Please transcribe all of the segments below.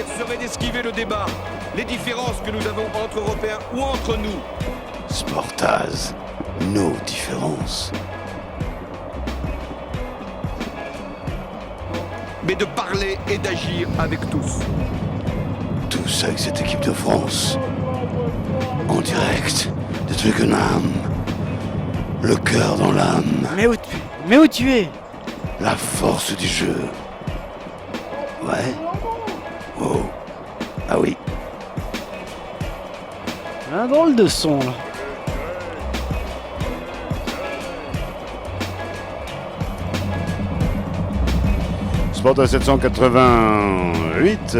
pire serait d'esquiver le débat, les différences que nous avons entre Européens ou entre nous. Sportaz, nos différences. Mais de parler et d'agir avec tous. Tous avec cette équipe de France. En direct de Twickenham. Le cœur dans l'âme. Mais où tu es? La force du jeu. Ouais. Oh. Ah oui. Un drôle de son là. Sportaz 788,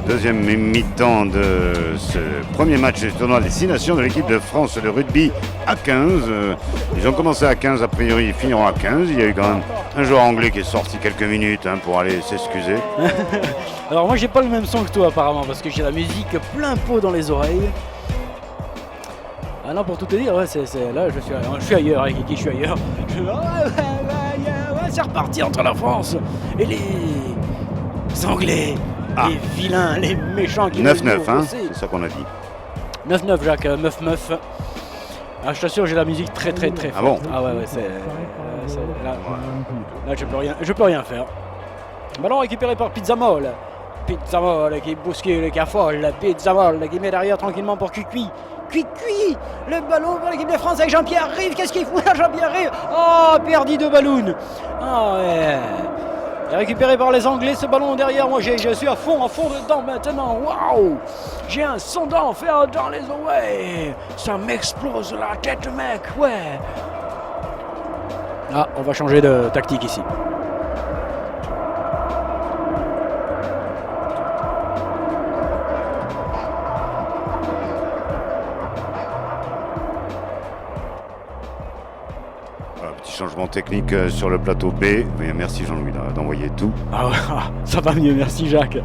deuxième mi-temps de ce premier match du tournoi des 6 nations de l'équipe de France de rugby à 15. Ils ont commencé à 15, a priori ils finiront à 15. Il y a eu quand même un joueur anglais qui est sorti quelques minutes pour aller s'excuser. Alors moi j'ai pas le même son que toi apparemment parce que j'ai la musique plein pot dans les oreilles. Ah non, pour tout te dire, ouais, là je suis ailleurs, hein, Kiki, je suis ailleurs. Ouais, c'est reparti entre la France et les Anglais, les vilains, les méchants qui 9-9, c'est ça qu'on a dit. 9-9 Jacques, 9-9. Ah, je t'assure, j'ai la musique très forte. Ah bon? Ah ouais, là je peux rien faire. Ballon récupéré par Pizzamol. Pizzamol qui bouscule, qui affole. Pizzamol qui met derrière tranquillement pour Cucuy. Cucuy, le ballon pour l'équipe de France avec Jean-Pierre Rive. Qu'est-ce qu'il fout là, Jean-Pierre Rive? Oh, perdu de ballon. Ah ouais. Et récupéré par les Anglais, ce ballon derrière. Moi, je suis à fond dedans maintenant. Waouh! J'ai un sondant faire dans les oreilles. Ça m'explose la tête, mec. Ouais. Ah, on va changer de tactique ici. Changement technique sur le plateau B. Mais merci Jean-Louis d'envoyer tout. Ah ouais, ça va mieux, merci Jacques.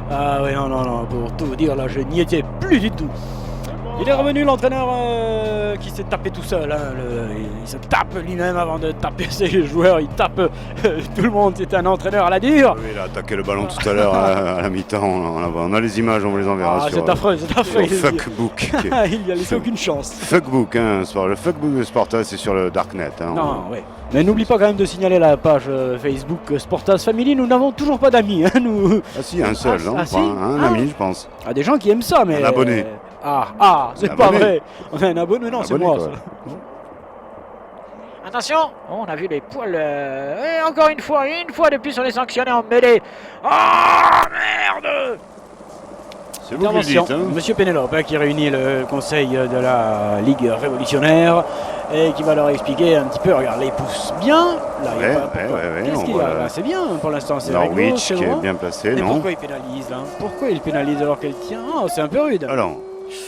Ah ouais, non, pour tout dire, là, je n'y étais plus du tout. Il est revenu l'entraîneur qui s'est tapé tout seul. Il se tape lui-même avant de taper ses joueurs. Il tape tout le monde. C'est un entraîneur à la dure. Oui, il a attaqué le ballon tout à l'heure à la mi-temps. On a les images, on vous les enverra sur, c'est affreux. sur Fuckbook. Il n'y a laissé aucune chance. Fuckbook, le Fuckbook de Sportaz, c'est sur le Darknet. Non, oui. Mais n'oublie pas quand même de signaler la page Facebook Sportaz Family. Nous n'avons toujours pas d'amis. Nous... Ah si, un seul, un ami, je pense. Ah, des gens qui aiment ça, mais... Un abonné. C'est pas vrai. On a un abonné, non, c'est moi. Ça. Attention, on a vu les poils. Et encore une fois de plus, on est sanctionné en mêlée. Oh merde! C'est vous qui le dites, Monsieur Pénélope, qui réunit le conseil de la Ligue révolutionnaire et qui va leur expliquer un petit peu. Regarde, les pouces bien. Là, qu'est-ce qu'il y a là? C'est bien pour l'instant. C'est Norwich qui est bien placé, mais non? Pourquoi il pénalise là? Pourquoi il pénalise alors qu'elle tient? Oh, c'est un peu rude. Alors,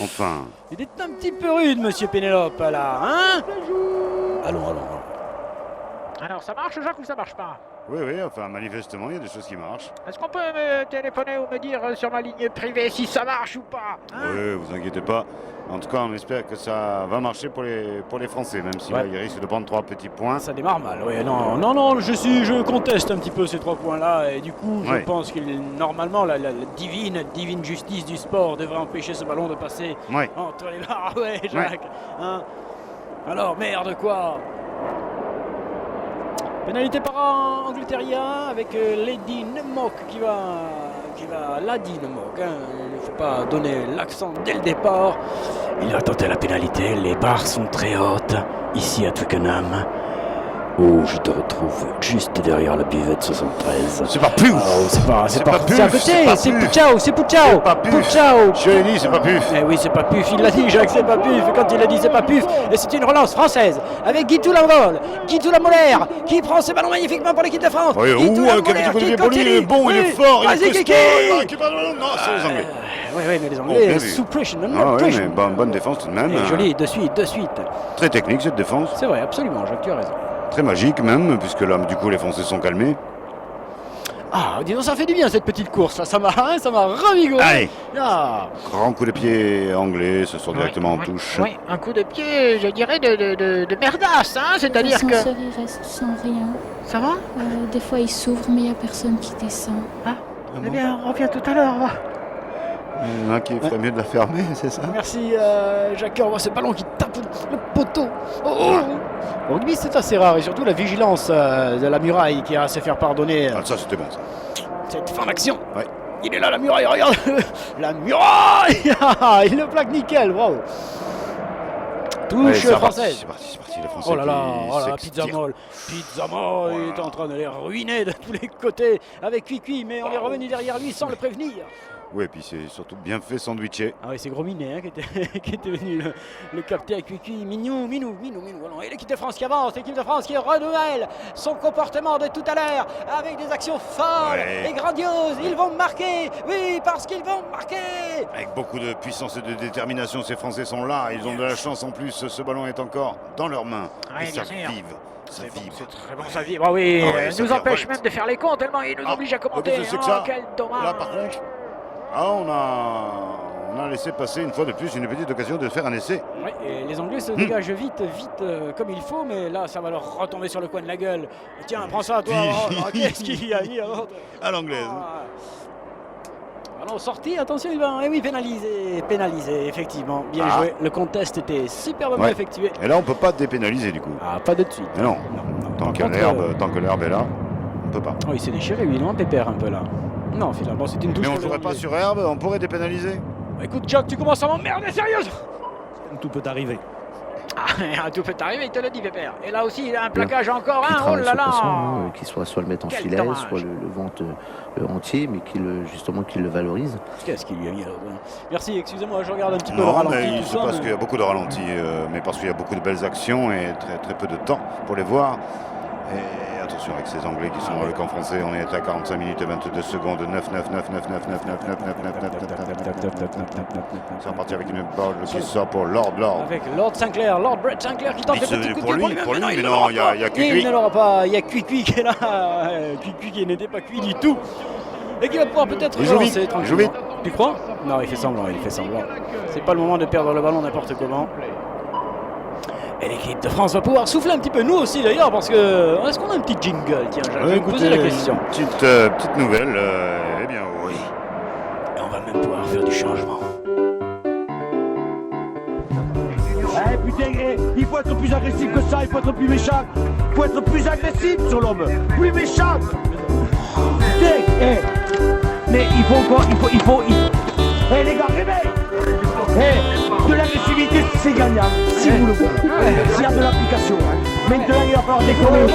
enfin. Il est un petit peu rude, Monsieur Pénélope, là, hein? Allons. Alors, ça marche, Jacques, ou ça marche pas? Oui, enfin, manifestement, il y a des choses qui marchent. Est-ce qu'on peut me téléphoner ou me dire sur ma ligne privée si ça marche ou pas? Oui, vous inquiétez pas. En tout cas, on espère que ça va marcher pour les Français, même si là, ils risquent de prendre 3 petits points. Ça démarre mal, oui. Non, je conteste un petit peu ces 3 points-là. Et du coup, je pense que normalement, la divine justice du sport devrait empêcher ce ballon de passer entre les barres. Ouais, Jacques. Hein? Alors, merde, quoi? Pénalité par Angleterrien avec Lady Nemok qui va Lady Nemok. Il ne faut pas donner l'accent dès le départ. Il va tenter la pénalité. Les barres sont très hautes ici à Twickenham. Oh, je te retrouve juste derrière la buvette 73. C'est pas Puf! C'est pas Puf! C'est à côté, c'est Pouchao, c'est Pouchao! Pouchao! Je l'ai dit, c'est pas Puf! Eh oui, c'est pas Puf, il l'a dit, Jacques, c'est pas Puf. Quand il a dit c'est pas Puf, et c'est une relance française avec Guitou Lavol, Guitou Lamolaire qui prend ce ballon magnifiquement pour l'équipe de France. Oui, quel petit coup de pied pour lui, il est bon, il est fort, il est costaud. Non, c'est les Anglais. Oui, mais les Anglais, sous pression, mais bonne défense tout de même. Joli, de suite. Très technique cette défense. C'est vrai, absolument, Jacques, tu as raison. Très magique même, puisque là, du coup, les Français sont calmés. Ah, dis donc, ça fait du bien cette petite course, là. Ça m'a revigoré. Allez, ah. Grand coup de pied anglais, ce sort directement en touche. Oui, un coup de pied, je dirais, de merdasse, hein, c'est-à-dire que... L'ascenseur, il reste sans rien. Ça va? Des fois, il s'ouvre, mais il n'y a personne qui descend. Ah, eh bien, on revient tout à l'heure, Il y en a qui ferait mieux de la fermer, c'est ça? Merci Jacques, on voit ce ballon qui tape le poteau. Au rugby c'est assez rare et surtout la vigilance de la muraille qui a se faire pardonner Ah, ça c'était bon ça. cette fin d'action. Ouais. Il est là la muraille, regarde la muraille. Il le plaque nickel, bravo. Allez, Touche c'est française. parti, les Français Oh là là, qui Pizza s'extirpent. Moll. Pizza Moll est en train de les ruiner de tous les côtés avec Cuicui, mais on est revenu derrière lui sans le prévenir. Oui, et puis c'est surtout bien fait sandwiché. Ah oui, c'est Gros Minet hein, qui était venu le capter avec Cuicui. Minou. Voilà. Et l'équipe de France qui avance, l'équipe de France qui renouvelle son comportement de tout à l'heure avec des actions folles Ouais. et grandioses. Ils vont marquer, oui, parce qu'ils vont marquer. Avec beaucoup de puissance et de détermination, ces Français sont là. Ils ont de la chance en plus. Ce ballon est encore dans leurs mains. Oui, et ça bien sûr. vive. Ça vibre. C'est très bon, ça vibre. Ah oui, Ah ouais, ça nous empêche virevolte. même de faire les comptes tellement il nous oblige à commenter. qu'est-ce que c'est que ça Quel dommage. Là, par contre, on a laissé passer une fois de plus une petite occasion de faire un essai. Oui, et les Anglais se dégagent vite comme il faut, mais là ça va leur retomber sur le coin de la gueule. Tiens, prends ça toi. Qu'est-ce qu'il y a hier À l'anglaise. Ballon sorti, attention, il va. Eh oui, pénalisé, effectivement. Bien joué. Le contest était superbement Ouais. effectué. Et là, on peut pas dépénaliser du coup. Ah, pas de suite. Mais non. Par Tant que contre, l'herbe est là, on peut pas. Oh, il s'est déchiré, lui, non, Pépère, un peu là. Non, finalement, c'est une touche. Mais on pour les jouerait pas Anglais. sur herbe, on pourrait dépénaliser. Écoute, Jack, tu commences à m'emmerder, sérieuse. Tout peut arriver. Ah, tout peut arriver, il te le dit, Pépère. Et là aussi, il a un plaquage encore. Qui Oh travaille là sur là. poisson, qu'il soit le mettre en Quel filet, dommage. soit le vente entier, mais qu'il le valorise. Qu'est-ce qu'il lui a mis là? Merci, excusez-moi, je regarde un petit peu le Non, ralenti. mais tout c'est ça, parce mais- qu'il y a beaucoup de ralentis, mais parce qu'il y a beaucoup de belles actions et très, très peu de temps pour les voir. Et attention avec ces Anglais qui sont dans le camp français, on est à 45 minutes et 22 secondes, 9. C'est reparti avec une balle qui sort pour Lord. Avec Lord Sinclair, Lord Brett Sinclair qui tente le petit coup de pour pied lui, lui-même. pour lui, mais il ne non, l'aura il y a pas. Cuicui. Il ne l'aura pas, il y a Cuicui qui est là. Cuicui qui n'était pas cuit du tout. Et qui va pouvoir peut-être Il joue relancer vite, tranquillement. il joue Tu crois? Non, il fait semblant. C'est pas le moment de perdre le ballon n'importe comment. Et l'équipe de France va pouvoir souffler un petit peu, nous aussi d'ailleurs, parce que. Est-ce qu'on a un petit jingle? Tiens, je vais vous poser la question. Petite nouvelle, eh bien oui. Et on va même pouvoir faire du changement. Eh putain, il faut être plus agressif que ça, il faut être plus méchant. Il faut être plus agressif sur l'homme, plus méchant. Putain, mais il faut. Eh les gars, réveille. De l'agressivité, c'est gagnant, si vous le voulez. S'il y a de l'application. Maintenant, il va falloir déconner.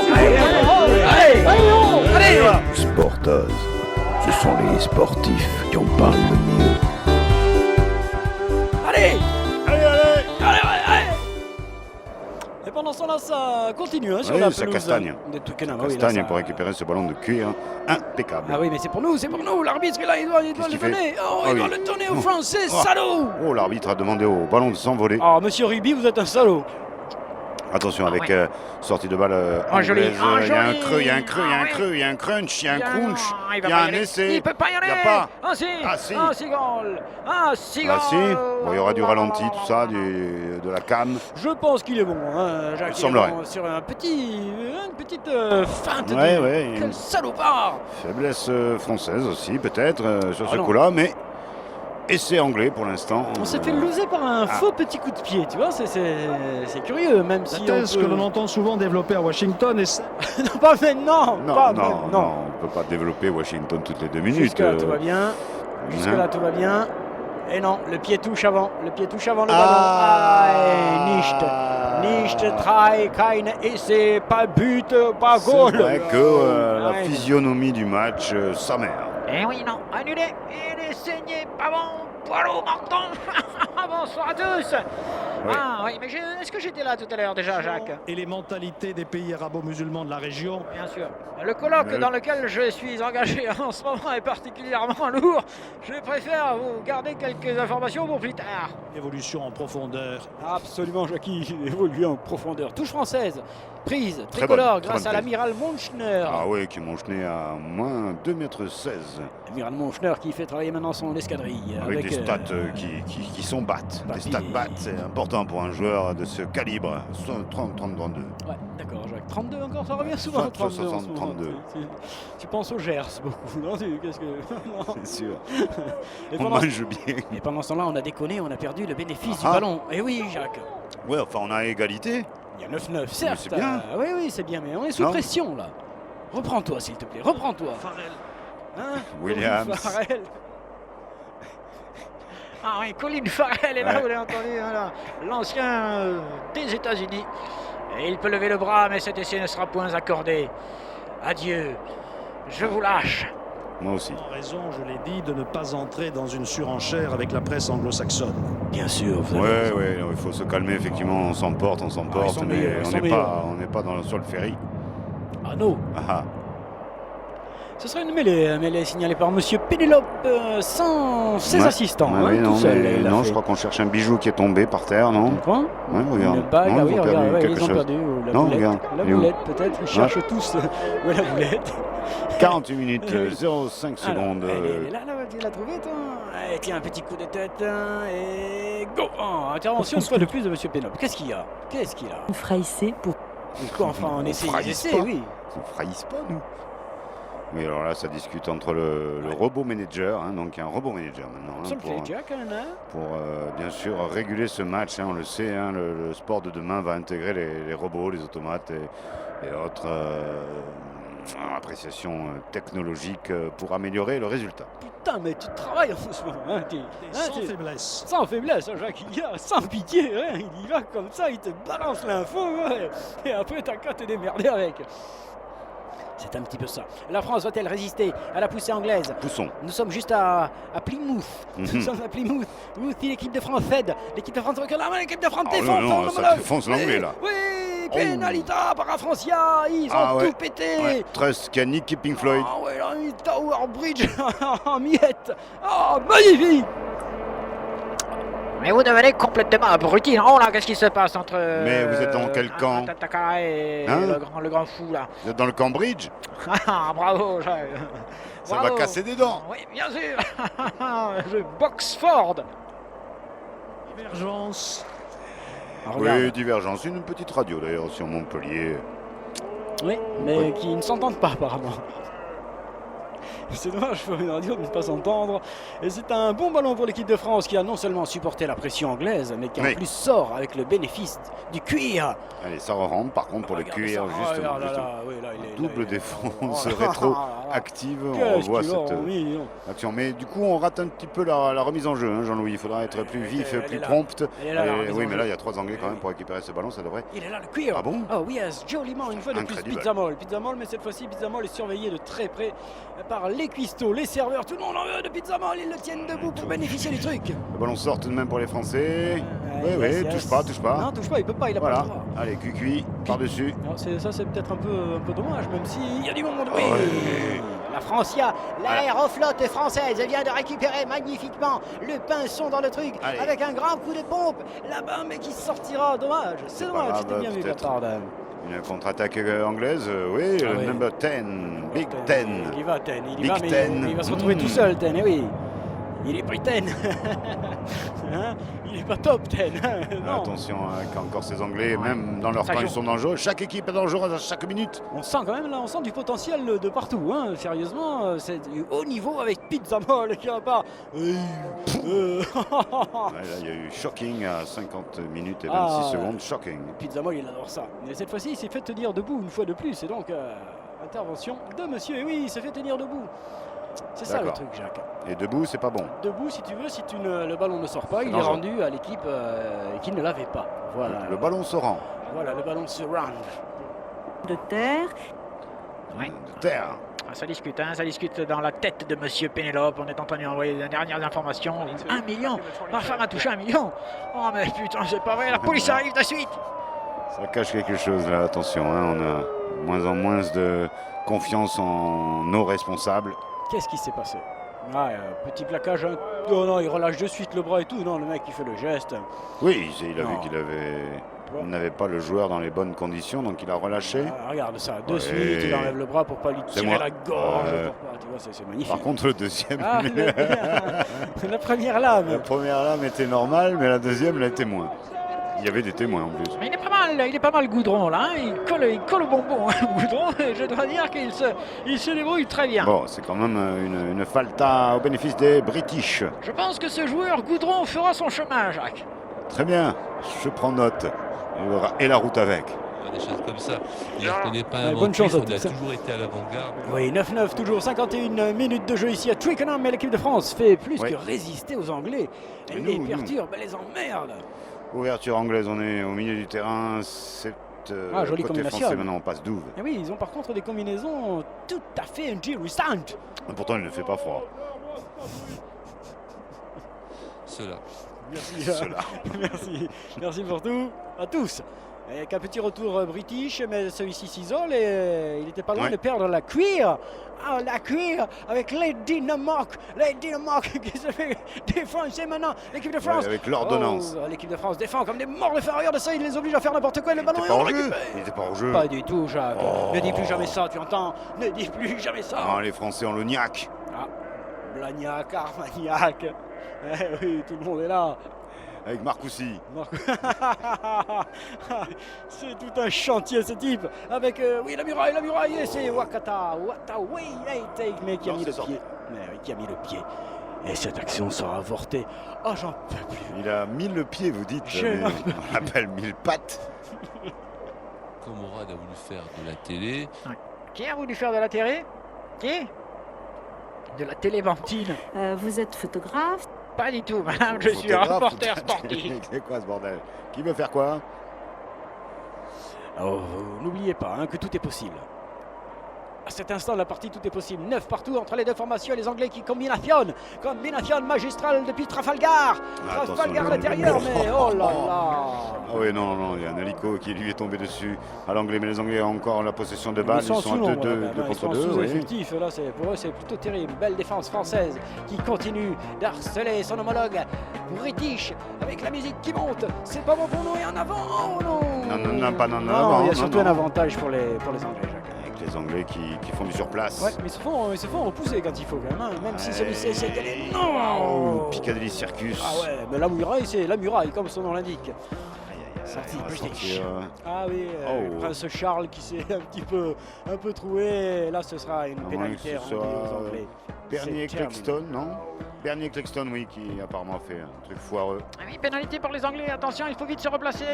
Allez. Sportaz, ce sont les sportifs qui en parlent le mieux. Allez. Et pendant ce temps-là, ça continue sur Oui, la ça pelouse castagne. de Twickenham. Ah oui, là, Castagne ça- pour récupérer ce ballon de cuir impeccable. Ah oui, mais c'est pour nous. L'arbitre est là, il doit Qu'est-ce le qu'il fait? donner. Oh, Ah il oui. doit le donner aux Oh. Français, Oh. salaud. Oh, l'arbitre a demandé au ballon de s'envoler. Ah, monsieur Ruby, vous êtes un salaud. Attention avec sortie de balle joli, anglaise. Il y a un joli. creux, il y a un creux, il y a un Ah, oui. creux, il y a un crunch, il y a un crunch, Il il va y pas a y un aller. essai. Il peut pas y aller. Il n'y a pas. Ah si. Ah, si. Ah si goal. Ah si goal. Ah si, bon, il y aura du ralenti, tout ça, de la canne. Je pense qu'il est bon, hein, Jacques. Il semblerait. est bon sur une petite feinte. Ouais, de- ouais. Quel salopard. Faiblesse française aussi, peut-être, sur Ah ce non. coup-là, mais essai anglais pour l'instant. On s'est fait loser par un faux petit coup de pied, tu vois, c'est curieux, même La si thèse on que peut... l'on entend souvent développer à Washington est non, pas maintenant, Non, pas non, maintenant. non, on ne peut pas développer Washington toutes les 2 minutes. Jusque-là, tout va bien. Jusque-là, tout va bien. Et non, le pied touche avant le ballon. Nicht try, kein essai, pas but, pas C'est goal. vrai que la Ouais. physionomie du match, sa mère. Eh oui, non, annulé. Il est saigné, pas bon. Poilot, menton. Bonsoir à tous. Oui. Ah oui, mais est-ce que j'étais là tout à l'heure déjà, Jacques? et les mentalités des pays arabo-musulmans de la région. Bien sûr. Le colloque Oui. dans lequel je suis engagé en ce moment est particulièrement lourd. Je préfère vous garder quelques informations pour plus tard. Évolution en profondeur. Absolument, Jackie, évolué en profondeur. Touche française. Prise Très tricolore bonne grâce à prise. l'amiral Monchner. Ah oui, qui m'ont jeté à moins 2,16 m. L'amiral Monchner qui fait travailler maintenant son escadrille. Avec des stats qui sont battes. bah, Des stats puis- battes, c'est important pour un joueur de ce calibre. 30, 32. Ouais, d'accord, Jacques. 32 encore, ça revient souvent. 32 en ce moment. 32. Tu penses au Gers beaucoup, non? Qu'est-ce que... non. C'est sûr. Et On pendant, mange bien. et pendant ce temps-là, on a déconné, on a perdu le bénéfice Ah. du ballon. Et oui, Jacques. Ouais, enfin, on a égalité. Il y a 9-9, certes. c'est bien. Oui, oui, c'est bien, mais on est sous Non. pression, là. Reprends-toi, s'il te plaît, reprends-toi. Hein? Williams. Colin Farrell. Ah oui, Colin Farrell est là, Ouais. vous l'avez entendu, voilà. L'ancien des États-Unis. Et il peut lever le bras, mais cet essai ne sera point accordé. Adieu, je vous lâche. Moi aussi. En raison, je l'ai dit, de ne pas entrer dans une surenchère avec la presse anglo-saxonne. Bien sûr, vous avez Ouais, raison. ouais, il faut se calmer, effectivement, on s'emporte, ils sont mais meilleurs, ils on sont n'est meilleurs. pas, sur le ferry. Ah non. Ah, Ce sera une mêlée signalée par Monsieur Pénélope sans ses Ouais. assistants, Ouais, hein, oui, non, tout seul. mais il a non, fait. je crois qu'on cherche un bijou qui est tombé par terre, non? Quoi Ouais, regarde. Une bague, Non, ah ils oui, ont regarde, perdu ouais, quelque ils ont chose. perdu la Non, boulette. regarde, La il est où boulette, peut-être, ils cherchent tous où est la boulette. 48 minutes, 0,5 secondes. Elle est là, tu l'as trouvé, toi? Allez, tiens, un petit coup de tête, hein, et go. Intervention une fois de plus de Monsieur Pénélope. Qu'est-ce qu'il y a? On fera essayer pour Enfin, on essaie fraisse d'essayer, pas. oui. On ne frayisse pas, nous. Oui, alors là, ça discute entre le robot manager, hein, donc il y a un robot manager maintenant, Ça hein, me fait Jack, hein, pour bien sûr réguler ce match, hein, on le sait, hein, le sport de demain va intégrer les robots, les automates et autres appréciations technologiques pour améliorer le résultat. Putain, mais tu travailles en ce moment, hein, Sans t'es- faiblesse. sans faiblesse, hein, Jacques, il y a sans pitié, hein, il y va comme ça, il te balance l'info, ouais, et après t'as qu'à te démerder avec. C'est un petit peu ça. La France va-t-elle résister à la poussée anglaise? Poussons. Nous sommes juste à Plymouth. Nous Mhm. sommes à Plymouth. Où si l'équipe de France cède. L'équipe de France recule. Ah, l'équipe de France Oh, défonce. non, on ça homologue. défonce l'anglais, là. Oui, Oh. pénalita par la Francia. Ils ont Ah, ouais. tout pété. Ouais, Trust qui a niqué Pink Floyd. Ah ouais, là, une Tower Bridge en miettes. Ah, magnifique. Mais vous devenez complètement abruti. Oh là, qu'est-ce qui se passe entre... Mais vous êtes dans quel camp? Tataka et Hein le grand fou, là. Vous êtes dans le Cambridge? Ah, bravo, Jacques. Ça Bravo. va casser des dents. Oui, bien sûr. Je Boxford. Divergence. Ah, regarde. Oui, divergence. Une petite radio d'ailleurs sur Montpellier. Oui, mais qui ne s'entendent pas apparemment. C'est dommage pour une radio de ne pas s'entendre. Et c'est un bon ballon pour l'équipe de France qui a non seulement supporté la pression anglaise, mais qui en Oui. plus sort avec le bénéfice du cuir. Allez, ça rentre par contre pour le Regardez cuir, ça. Ah, justement. regarde, là, justement. là, oui, là, il est- Double là, il est- défense Oh, rétro là, là. active, on Qu'est-ce revoit qu'ils cette ont mis, dis donc. action. Mais du coup, on rate un petit peu la remise en jeu, hein, Jean-Louis. Il faudra être plus vif, elle plus est là. prompt. Elle est là, la Et remise oui, en mais jeu. là, il y a 3 Anglais quand même pour récupérer ce ballon, ça devrait. Il est là, le cuir. Ah bon? Oh yes, joliment, une fois de Incroyable. plus, Pizzamol. Pizzamol, mais cette fois-ci, Pizzamol est surveillé de très près par les cuistots, les serveurs. Tout le monde en veut de Pizzamol, ils le tiennent debout pour bénéficier du truc. Le ballon sort tout de même pour les Français. Oui, yes, oui, yes. touche pas, touche pas. Non, touche pas, il peut pas, il a pas Voilà. le droit. Allez, cuicui, par-dessus. Alors, ça c'est peut-être un peu dommage, même s'il y a du monde. Oui. Ouais. La Francia, l'aéroflotte française vient de récupérer magnifiquement le pinson dans le truc Allez. avec un grand coup de pompe là-bas, mais qui sortira. Dommage, c'est pas dommage, grave, c'était bien vu de la peut-être. part d'Anne. Une contre-attaque anglaise, oui, Ah le oui. number 10, Big Ten. Il y va, Ten, il y Big va, mais Ten. il va se retrouver tout seul, Ten, eh oui. Il est pas Ten. Hein, il est pas top, Ten. Non. Attention, hein, qu'encore ces Anglais, même dans leur Ça temps, joue. ils sont dangereux. Chaque équipe est dangereuse à chaque minute. On sent quand même là, on sent du potentiel de partout, hein. Sérieusement, c'est du haut niveau avec Pizzamol qui repart. Ouais, là, il y a eu shocking à 50 minutes et 26 Ah. secondes. Shocking. Pizzamol, il adore ça. Mais cette fois-ci, il s'est fait tenir debout une fois de plus. Et donc, intervention de monsieur. Et oui, il s'est fait tenir debout. C'est ça le D'accord. truc, Jacques. Et debout, c'est pas bon. Debout, si tu veux, si le ballon ne sort pas, il est dangereux. rendu à l'équipe qui ne l'avait pas. Voilà. Le ballon se rend. Voilà, le ballon se range. de terre. Oui. De terre. Ah, ça discute dans la tête de Monsieur Pénélope. On est en train de lui envoyer les dernières informations. 1 million. Ma femme a touché 1 million. Oh mais putain, c'est pas vrai. La police arrive de suite. Ça cache quelque chose là, attention. Hein, on a de moins en moins de confiance en nos responsables. Qu'est-ce qui s'est passé? Petit plaquage. Hein. Oh non, il relâche de suite le bras et tout. Non, le mec, il fait le geste. Oui, il a vu Non. qu'il avait il n'avait pas le joueur dans les bonnes conditions, donc il a relâché. Ah, regarde ça, de Ouais. suite, il enlève le bras pour pas lui C'est tirer moi. la gorge. Tu vois, c'est magnifique. Par contre, le deuxième, Ah, la première lame. la première lame était normale, mais la deuxième l'était moins. Il y avait des témoins en plus. Mais il est pas mal Goudron là, hein. il colle au bonbon hein, Goudron, et je dois dire qu'il se débrouille très bien. Bon, c'est quand même une falta au bénéfice des British. Je pense que ce joueur Goudron fera son chemin, Jacques. Très bien, je prends note. Et la route avec. Des choses comme ça. Il n'est pas Ouais, inventif, bonne chance à il a tous. toujours été à l'avant-garde. Oui, 9-9, toujours 51 minutes de jeu ici à Twickenham, mais l'équipe de France fait plus Oui. que résister aux Anglais. Elle Mais les nous. perturbe, elle les emmerde. Ouverture anglaise, on est au milieu du terrain. C'est jolie côté combinaison. français maintenant, on passe douve. Et oui, ils ont par contre des combinaisons tout à fait intéressantes. Pourtant, il ne fait pas froid. Cela. Merci, Cela. merci pour tout, à tous. Avec un petit retour british, mais celui-ci s'isole et il n'était pas loin Ouais. de perdre la cuir. Ah, la cuir avec les Dinamarque qui se fait défoncer maintenant. L'équipe de France. Ouais, avec l'ordonnance. Oh, l'équipe de France défend comme des morts de faim. Regarde ça, il les oblige à faire n'importe quoi. Le Il ballon n'était est pas en en jeu. récupéré. Il n'était pas en jeu. Pas du tout, Jacques. Oh. Ne dis plus jamais ça, tu entends? Ne dis plus jamais ça. Ah, les Français ont le niaque. Ah, Blagnac, Armagnac. Eh oui, tout le monde est là. Avec Marcoussi. C'est tout un chantier ce type. Avec oui la muraille et c'est Wakata oui mais qui a Non, mis le c'est sorti. pied. Mais oui, qui a mis le pied. Et cette action sera avortée. Oh j'en peux plus. Il a mis le pied, vous dites. Je mais n'en on l'appelle mille pattes. Comorade a voulu faire de la télé. Qui a voulu faire de la télé? Qui? De la téléventile? Vous êtes photographe? Pas du tout, madame, je suis un Photographe, reporter sportif. C'est quoi ce bordel? Qui veut faire quoi? Oh, n'oubliez pas que tout est possible. À cet instant de la partie, tout est possible. 9 partout entre les deux formations. Les Anglais qui combinationnent magistrale depuis Trafalgar. Attention, Trafalgar à le- l'intérieur, mais oh là là. Ah oui, non, il y a un hélico qui lui est tombé dessus à l'anglais, mais les Anglais ont encore la possession de balles, ils sont à sous 2 nombre, là, deux ils contre sont 2. sous Oui. effectif, là, pour eux c'est plutôt terrible. Belle défense française qui continue d'harceler son homologue british avec la musique qui monte. C'est pas bon pour nous et en avant. Oh non. Non, pas en Non, avant, il y a non, surtout non. un avantage pour les Anglais, Jacques. Avec les Anglais qui font du surplace. Ouais, mais ils se font repousser quand il faut quand même, hein, même si celui-ci essaie d'aller. Oh, Non. Piccadilly Circus. Ah ouais, mais la muraille, c'est la muraille, comme son nom l'indique. Sortie on va British. sortir, Ah oui, Oh. Prince Charles qui s'est un peu troué. Là, ce sera une moins pénalité que ce rendue soit, aux Anglais. Bernier C'est terminé. Claxton, non? Bernier Claxton, oui, qui apparemment a fait un truc foireux. Ah oui, pénalité pour les Anglais, attention, il faut vite se replacer.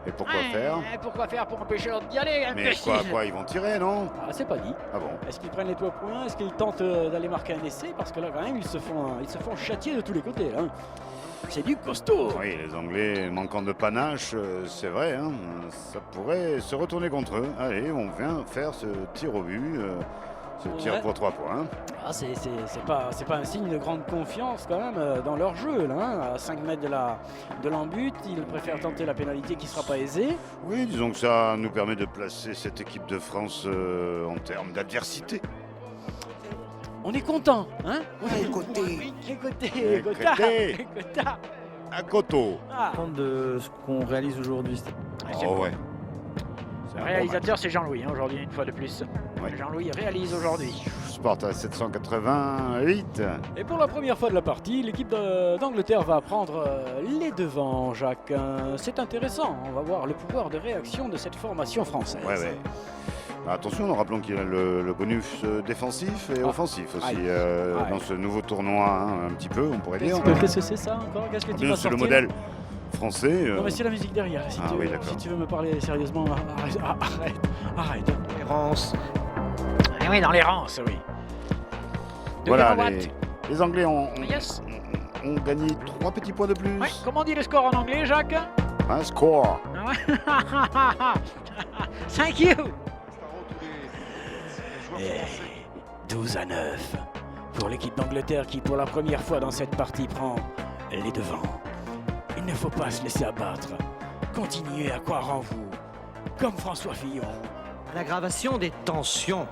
Et pourquoi Ouais, faire? Pourquoi faire pour empêcher l'autre d'y aller? Mais imbécile. quoi, ils vont tirer, non? Ah, c'est pas dit. Ah bon? Est-ce qu'ils prennent les 3 points? Est-ce qu'ils tentent d'aller marquer un essai? Parce que là, quand même, ils se font châtier de tous les côtés. Là. C'est du costaud. Oui, les Anglais manquant de panache, c'est vrai, hein, ça pourrait se retourner contre eux. Allez, on vient faire ce tir au but, ce tir Ouais. pour 3 points. Ah, c'est pas un signe de grande confiance quand même dans leur jeu. Là, hein. À 5 mètres de l'embut, ils préfèrent tenter la pénalité qui sera pas aisée. Oui, disons que ça nous permet de placer cette équipe de France en termes d'adversité. On est content, hein? Écoutez. Écoutez, À Coteau. Ah. Compte de ce qu'on réalise aujourd'hui. Oh ouais. C'est Le un bon réalisateur, c'est Jean-Louis, hein, aujourd'hui, une fois de plus. Ouais. Jean-Louis réalise aujourd'hui. match. Sport à 788. Et pour la première fois de la partie, l'équipe d'Angleterre va prendre les devants, Jacques. C'est intéressant, on va voir le pouvoir de réaction de cette formation française. Ouais. Attention, nous rappelons qu'il y a le bonus défensif et offensif aussi dans ce nouveau tournoi, hein, un petit peu, on pourrait dire. Qu'est-ce que c'est ça encore? Qu'est-ce que tu vas C'est le sortir? modèle français. Non mais c'est la musique derrière. Si, si tu veux me parler sérieusement, arrête. L'errance. Ah oui, dans l'errance, oui. Voilà, les Anglais ont gagné 3 petits points de plus. Oui, comment on dit le score en anglais, Jacques? Un score. Ah ouais. Thank you. Et 12-9 pour l'équipe d'Angleterre qui, pour la première fois dans cette partie, prend les devants. Il ne faut pas se laisser abattre. Continuez à croire en vous, comme François Fillon. L'aggravation des tensions.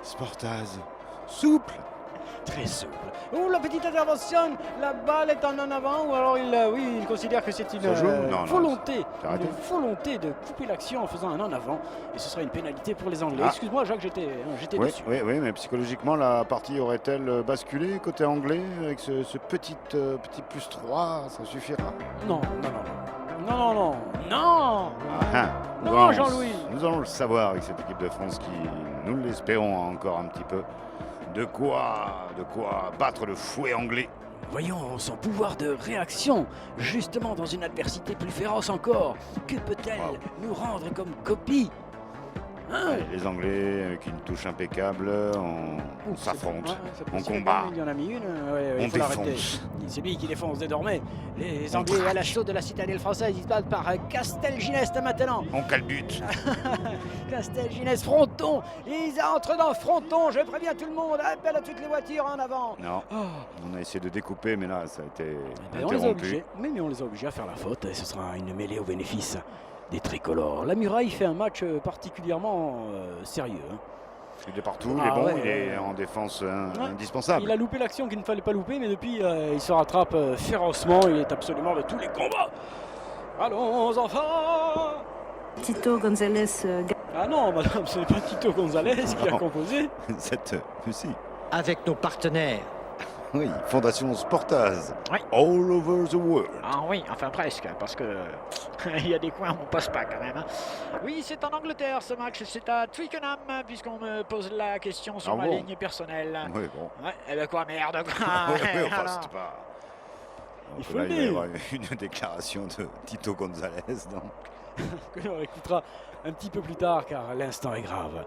Sportaz, souple, très souple. Oh, la petite intervention, la balle est en avant, ou alors il considère que c'est une volonté de couper l'action en faisant un en avant, et ce sera une pénalité pour les Anglais. Excuse-moi Jacques, j'étais dessus. Oui, mais psychologiquement, la partie aurait-elle basculé côté anglais avec ce petit plus 3, ça suffira? Non. Non, Jean-Louis. Nous allons le savoir avec cette équipe de France qui, nous l'espérons encore un petit peu, de quoi battre le fouet anglais. Voyons son pouvoir de réaction, justement dans une adversité plus féroce encore. Que peut-elle nous rendre comme copie? Les Anglais avec une touche impeccable, on s'affronte, on combat, il y en a mis une, on il faut l'arrêter. défonce. C'est lui qui défonce désormais. Les Anglais à l'assaut de la citadelle française, ils se battent par Castelginest maintenant. On calbute. Castelginest, Fronton, ils entrent dans Fronton, je préviens tout le monde, appelle à toutes les voitures en avant. Non, on a essayé de découper, mais là ça a été On les a interrompu. obligés, mais on les a obligés à faire la faute, et ce sera une mêlée au bénéfice des tricolores. La Muraille fait un match particulièrement sérieux. Il est partout, il est bon, il est en défense indispensable. Il a loupé l'action qu'il ne fallait pas louper, mais depuis il se rattrape férocement, il est absolument de tous les combats. Allons enfants! Tito González. Ah non madame, ce n'est pas Tito González qui a composé. Si. Avec nos partenaires. Oui, Fondation Sportaz, all over the world. Ah oui, enfin presque, parce que il y a des coins où on passe pas quand même. Oui, c'est en Angleterre ce match, c'est à Twickenham, puisqu'on me pose la question sur ma ligne personnelle. Oui, bon. Eh ben quoi, merde, quoi. Enfin, c'était pas... Donc là, il va y avoir une déclaration de Tito González, donc. Que l'on écoutera un petit peu plus tard, car l'instant est grave.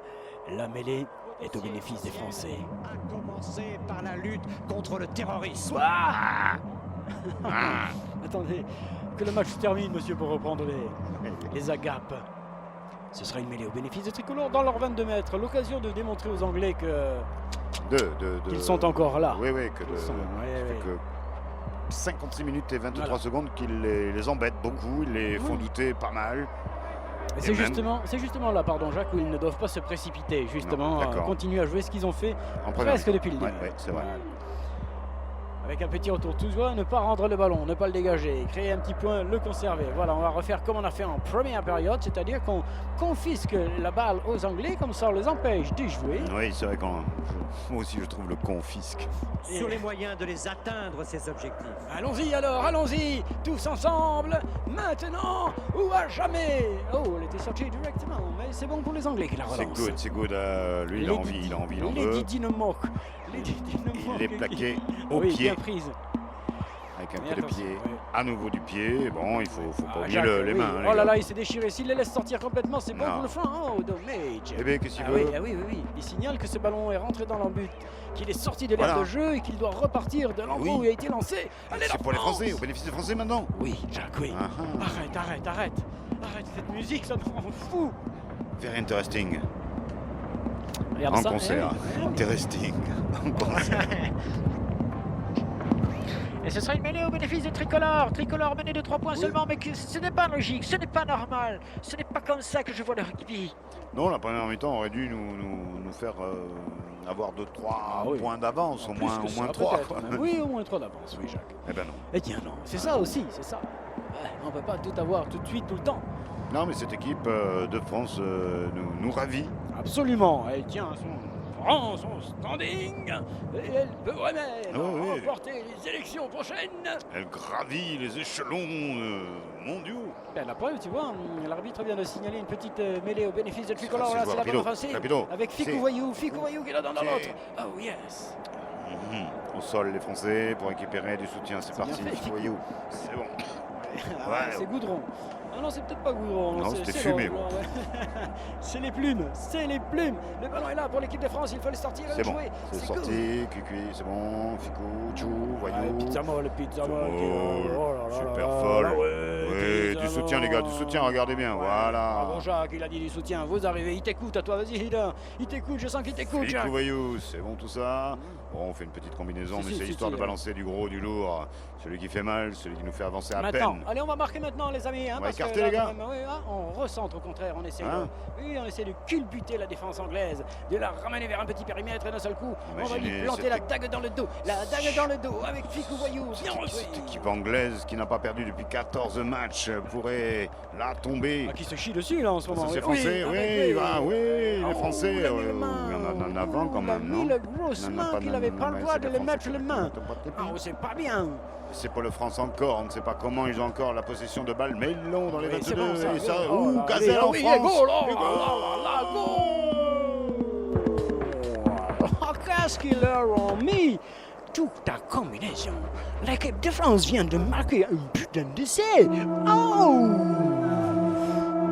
La mêlée est au bénéfice des Français. À commencer par la lutte contre le terrorisme. Attendez, que le match se termine, monsieur, pour reprendre les agapes. Ce sera une mêlée au bénéfice des tricolores dans leurs 22 mètres. L'occasion de démontrer aux Anglais qu'ils sont encore là. Oui, que 56 minutes et 23 secondes qu'ils les embêtent beaucoup, ils les font douter pas mal. C'est justement là, pardon Jacques, où ils ne doivent pas se précipiter, justement, continuer à jouer ce qu'ils ont fait presque depuis le début. Oui, c'est vrai. Avec un petit retour tout joie, ne pas rendre le ballon, ne pas le dégager, créer un petit point, le conserver. Voilà, on va refaire comme on a fait en première période, c'est-à-dire qu'on confisque la balle aux Anglais, comme ça on les empêche de jouer. Oui, c'est vrai moi aussi je trouve le confisque. Sur les moyens de les atteindre, ces objectifs. Allons-y alors, allons-y, tous ensemble, maintenant ou à jamais. Oh, elle était sortie directement, mais c'est bon pour les Anglais qui la relancent. C'est good, lui il a envie, il en veut. Les Dynamo. Il est plaqué au pied. Prise. Avec un coup de pied, à nouveau du pied. Bon, il faut pas oublier les mains. Oh là là, il s'est déchiré. S'il les laisse sortir complètement, c'est bon pour le flanc. Oh, dommage. Eh bien, qu'est-ce qu'il veut? Oui. Il signale que ce ballon est rentré dans l'embut, qu'il est sorti de l'aire de jeu et qu'il doit repartir de l'endroit où il a été lancé. C'est pour les Français, au bénéfice des Français maintenant. Oui, Jacques, oui. Arrête cette musique, ça me rend fou. Very interesting. Regarde en ça, concert. Interesting. En concert. Et ce sera une mêlée au bénéfice des tricolores. Tricolores menés de 3 points seulement, mais ce n'est pas logique, ce n'est pas normal. Ce n'est pas comme ça que je vois le rugby. Non, la première mi-temps aurait dû nous faire avoir 2-3 points d'avance, au moins 3. Oui, au moins 3 d'avance, oui, Jacques. Eh ben non. Eh bien non, c'est ça aussi, c'est ça. On ne peut pas tout avoir tout de suite, tout le temps. Non, mais cette équipe de France nous ravit. Absolument, elle tient son standing et elle peut vraiment remporter les élections prochaines. Elle gravit les échelons mondiaux. La preuve, tu vois, l'arbitre vient de signaler une petite mêlée au bénéfice de tricolore. Là, c'est la bonne offensive avec Ficou Voyou qui est là dans l'autre. Oh yes. Au sol, les Français pour récupérer du soutien. C'est parti, Ficou Voyou. C'est bon. C'est Goudron. Ah non, c'est peut-être pas Goudron. Non, c'était fumé. C'est les plumes, Le ballon est là pour l'équipe de France, il faut les sortir et le jouer. C'est sorti, Cucuy, c'est bon. Ficou, Chou, Voyou. Pizza molle. Super folle. Oui, du soutien, les gars, du soutien, regardez bien. Voilà. Bon, Jacques, il a dit du soutien. Vous arrivez, il t'écoute à toi, vas-y, il t'écoute, je sens qu'il t'écoute, Jacques. Ficou, Voyou, c'est bon tout ça. Bon, on fait une petite combinaison, mais c'est histoire de balancer du gros, du lourd. Celui qui fait mal, celui qui nous fait avancer à peine. Allez, on va marquer maintenant, les amis. On va écarter écarté, les gars. Oui, hein, on recentre au contraire, on essaie, on essaie de culbuter la défense anglaise, de la ramener vers un petit périmètre et d'un seul coup, on va lui planter la dague dans le dos. La dague dans le dos avec Ficou Voyou, bien reçu. Cette équipe anglaise qui n'a pas perdu depuis 14 matchs pourrait la tomber. Ah, qui se chie dessus là en ce moment. C'est français, les Français. Il y en a avant quand même, non? Le grosse main qu'il n'avait pas le droit de les mettre les mains. Ah, c'est pas bien. C'est pour le France encore, on ne sait pas comment ils ont encore la possession de balle, mais ils l'ont dans les 22. Bon, ça, et ça, Gazelle en France. Qu'est-ce qu'ils leur ont mis? Toute ta combinaison. L'équipe de France vient de marquer un putain d'essai. Oh!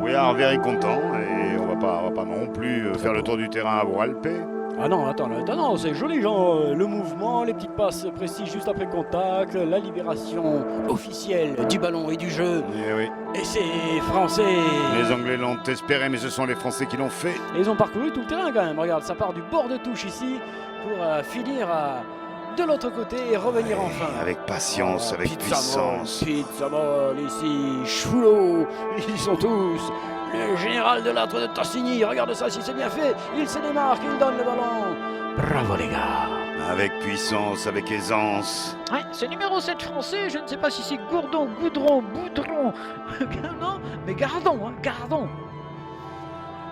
We are very content et on va pas non plus faire le tour du terrain à Bourg-Alpé. Ah non, attends, c'est joli, genre le mouvement, les petites passes précises juste après contact, la libération officielle du ballon et du jeu. Et oui. Et c'est français. Les Anglais l'ont espéré, mais ce sont les Français qui l'ont fait. Et ils ont parcouru tout le terrain quand même. Regarde, ça part du bord de touche ici pour finir de l'autre côté et revenir enfin. Avec patience, avec puissance. Pizza molle ici, Choulot, ils sont tous. Le général de l'âtre de Tassigny, regarde ça si c'est bien fait, il se démarque, il donne le ballon. Bravo les gars. Avec puissance, avec aisance. Ouais, c'est numéro 7 français, je ne sais pas si c'est Gourdon, Boudron, non, mais Gardon.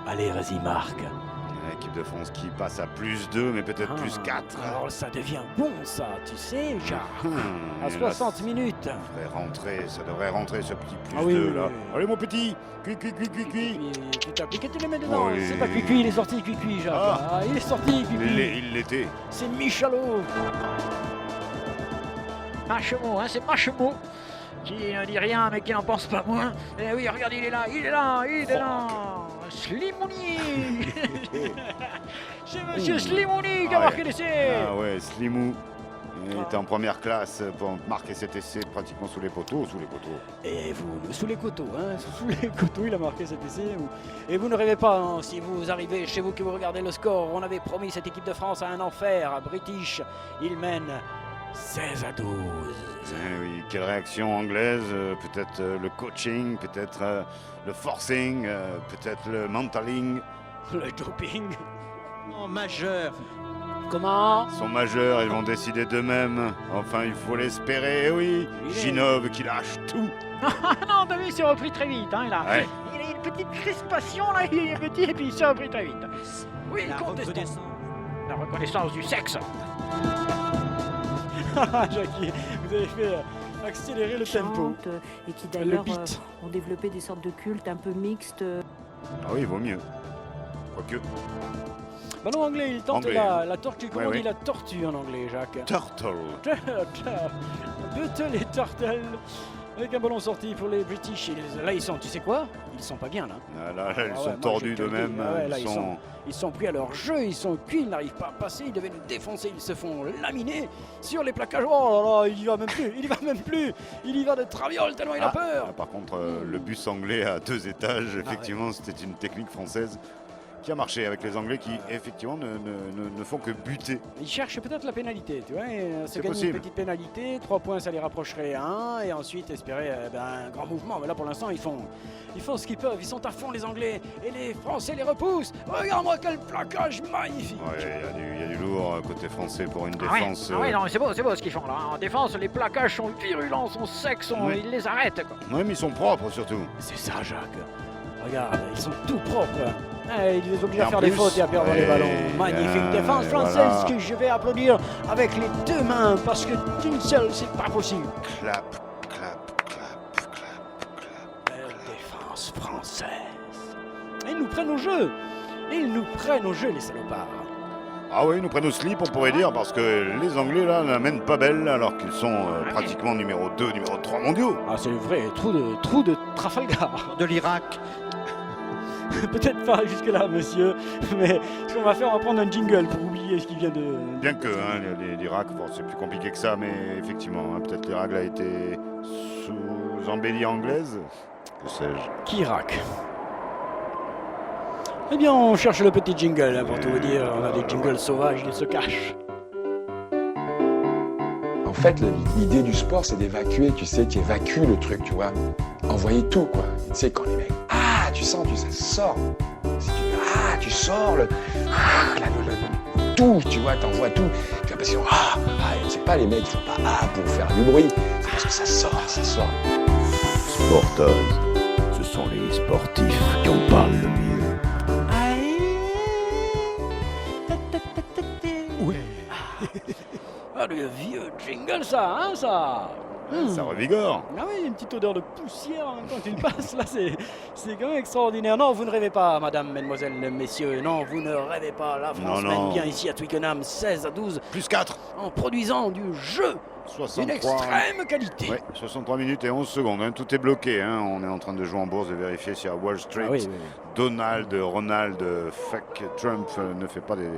Allez, vas-y Marc. L'équipe de France qui passe à plus 2, mais peut-être plus 4. Alors ça devient bon ça, tu sais, Jacques. À 60 minutes. Ça devrait rentrer ce petit plus 2 là. Allez mon petit, cuit. Tu t'as piqué, tu le mets dedans. C'est pas cuit, il est sorti cuit, Jacques. Il est sorti cuit. Il l'était. C'est Michalot. Machemot, c'est Machemot qui ne dit rien mais qui n'en pense pas moins. Et oui, regarde, il est là. Slimouni. C'est monsieur Slimouni qui a marqué l'essai. Ah ouais, Slimou. Il était en première classe pour marquer cet essai pratiquement sous les poteaux. Et vous, sous les coteaux, sous les coteaux, il a marqué cet essai. Et vous ne rêvez pas, si vous arrivez chez vous, que vous regardez le score, on avait promis cette équipe de France à un enfer. British, il mène 16-12. Oui, quelle réaction anglaise, peut-être le coaching, peut-être le forcing, peut-être le mentaling. Le doping. Non, majeur. Comment? Ils sont majeurs, ils vont décider d'eux-mêmes. Enfin, il faut l'espérer, oui. Ginov qui lâche tout. Non, t'as vu, il s'est repris très vite. Il a une petite crispation, là, il est petit, et puis il s'est repris très vite. Oui, la reconnaissance du sexe. Jackie, vous avez fait accélérer le tempo. Et qui d'ailleurs ont développé des sortes de cultes un peu mixtes. Ah oui, il vaut mieux. Quoique. Ballon anglais, il tente la tortue. Comment on dit la tortue en anglais, Jacques? Turtle. Buttle et Turtle. Avec un ballon sorti pour les British. Là, ils sont, tu sais quoi? Ils sont pas bien, là. Là, ils sont tordus d'eux-mêmes. Ils sont pris à leur jeu, ils sont cuits, ils n'arrivent pas à passer, ils devaient nous défoncer, ils se font laminer sur les plaquages. Oh là là, il y va même plus, il y va de traviole tellement il a peur. Par contre, le bus anglais à 2 étages, effectivement, c'était une technique française qui a marché avec les Anglais qui, effectivement, ne font que buter. Ils cherchent peut-être la pénalité, tu vois, se gagner possible. Une petite pénalité, 3 points, ça les rapprocherait à 1, et ensuite espérer un grand mouvement. Mais là, pour l'instant, ils font ce qu'ils peuvent, ils sont à fond, les Anglais, et les Français les repoussent. Regarde-moi quel plaquage magnifique. Ouais, il y a du lourd côté français pour une défense. Ah ouais, non, c'est beau ce qu'ils font là. En défense, les plaquages sont virulents, sont secs, ils les arrêtent, quoi. Oui, mais ils sont propres, surtout. C'est ça, Jacques. Regarde, ils sont tout propres. Il les oblige à faire des fautes et à perdre les ballons. Magnifique défense française que je vais applaudir avec les 2 mains parce que d'une seule, c'est pas possible. Clap. Belle défense française. Et ils nous prennent au jeu. Les salopards. Ah oui, ils nous prennent au slip, on pourrait dire, parce que les Anglais, là, n'amènent pas belle, alors qu'ils sont pratiquement numéro 2, numéro 3 mondiaux. Ah, c'est le vrai trou de Trafalgar. De l'Irak. Peut-être pas jusque-là, monsieur, mais ce qu'on va faire, on va prendre un jingle pour oublier ce qui vient de... Bien que l'Irak, c'est plus compliqué que ça, mais effectivement, peut-être l'Irak a été sous embellie anglaise, que sais-je. Qu'Irak. Eh bien, on cherche le petit jingle, pour tout vous dire, on a des jingles sauvages, ils se cachent. fait, l'idée du sport, c'est d'évacuer, tu sais, tu évacues le truc, tu vois. Envoyer tout, quoi. Tu sais, quand les mecs, tu sens, ça sort. Si tu sors tout, tu vois, t'envoies tout. Tu as l'impression, c'est pas les mecs qui font pas pour faire du bruit, c'est parce que ça sort. Sportaz, ce sont les sportifs qui en parlent le mieux. Ah, le vieux jingle, ça, hein, ça. Ça revigore. Ah oui, une petite odeur de poussière en même temps que tu le passes, là, c'est quand même extraordinaire. Non, vous ne rêvez pas, madame, mesdemoiselles, messieurs, non, vous ne rêvez pas. La France mène bien ici à Twickenham, 16-12. Plus 4. En produisant du jeu d'une extrême qualité. Oui, 63 minutes et 11 secondes, hein, tout est bloqué. Hein. On est en train de jouer en bourse, de vérifier si à Wall Street, Ronald, fuck Trump ne fait pas des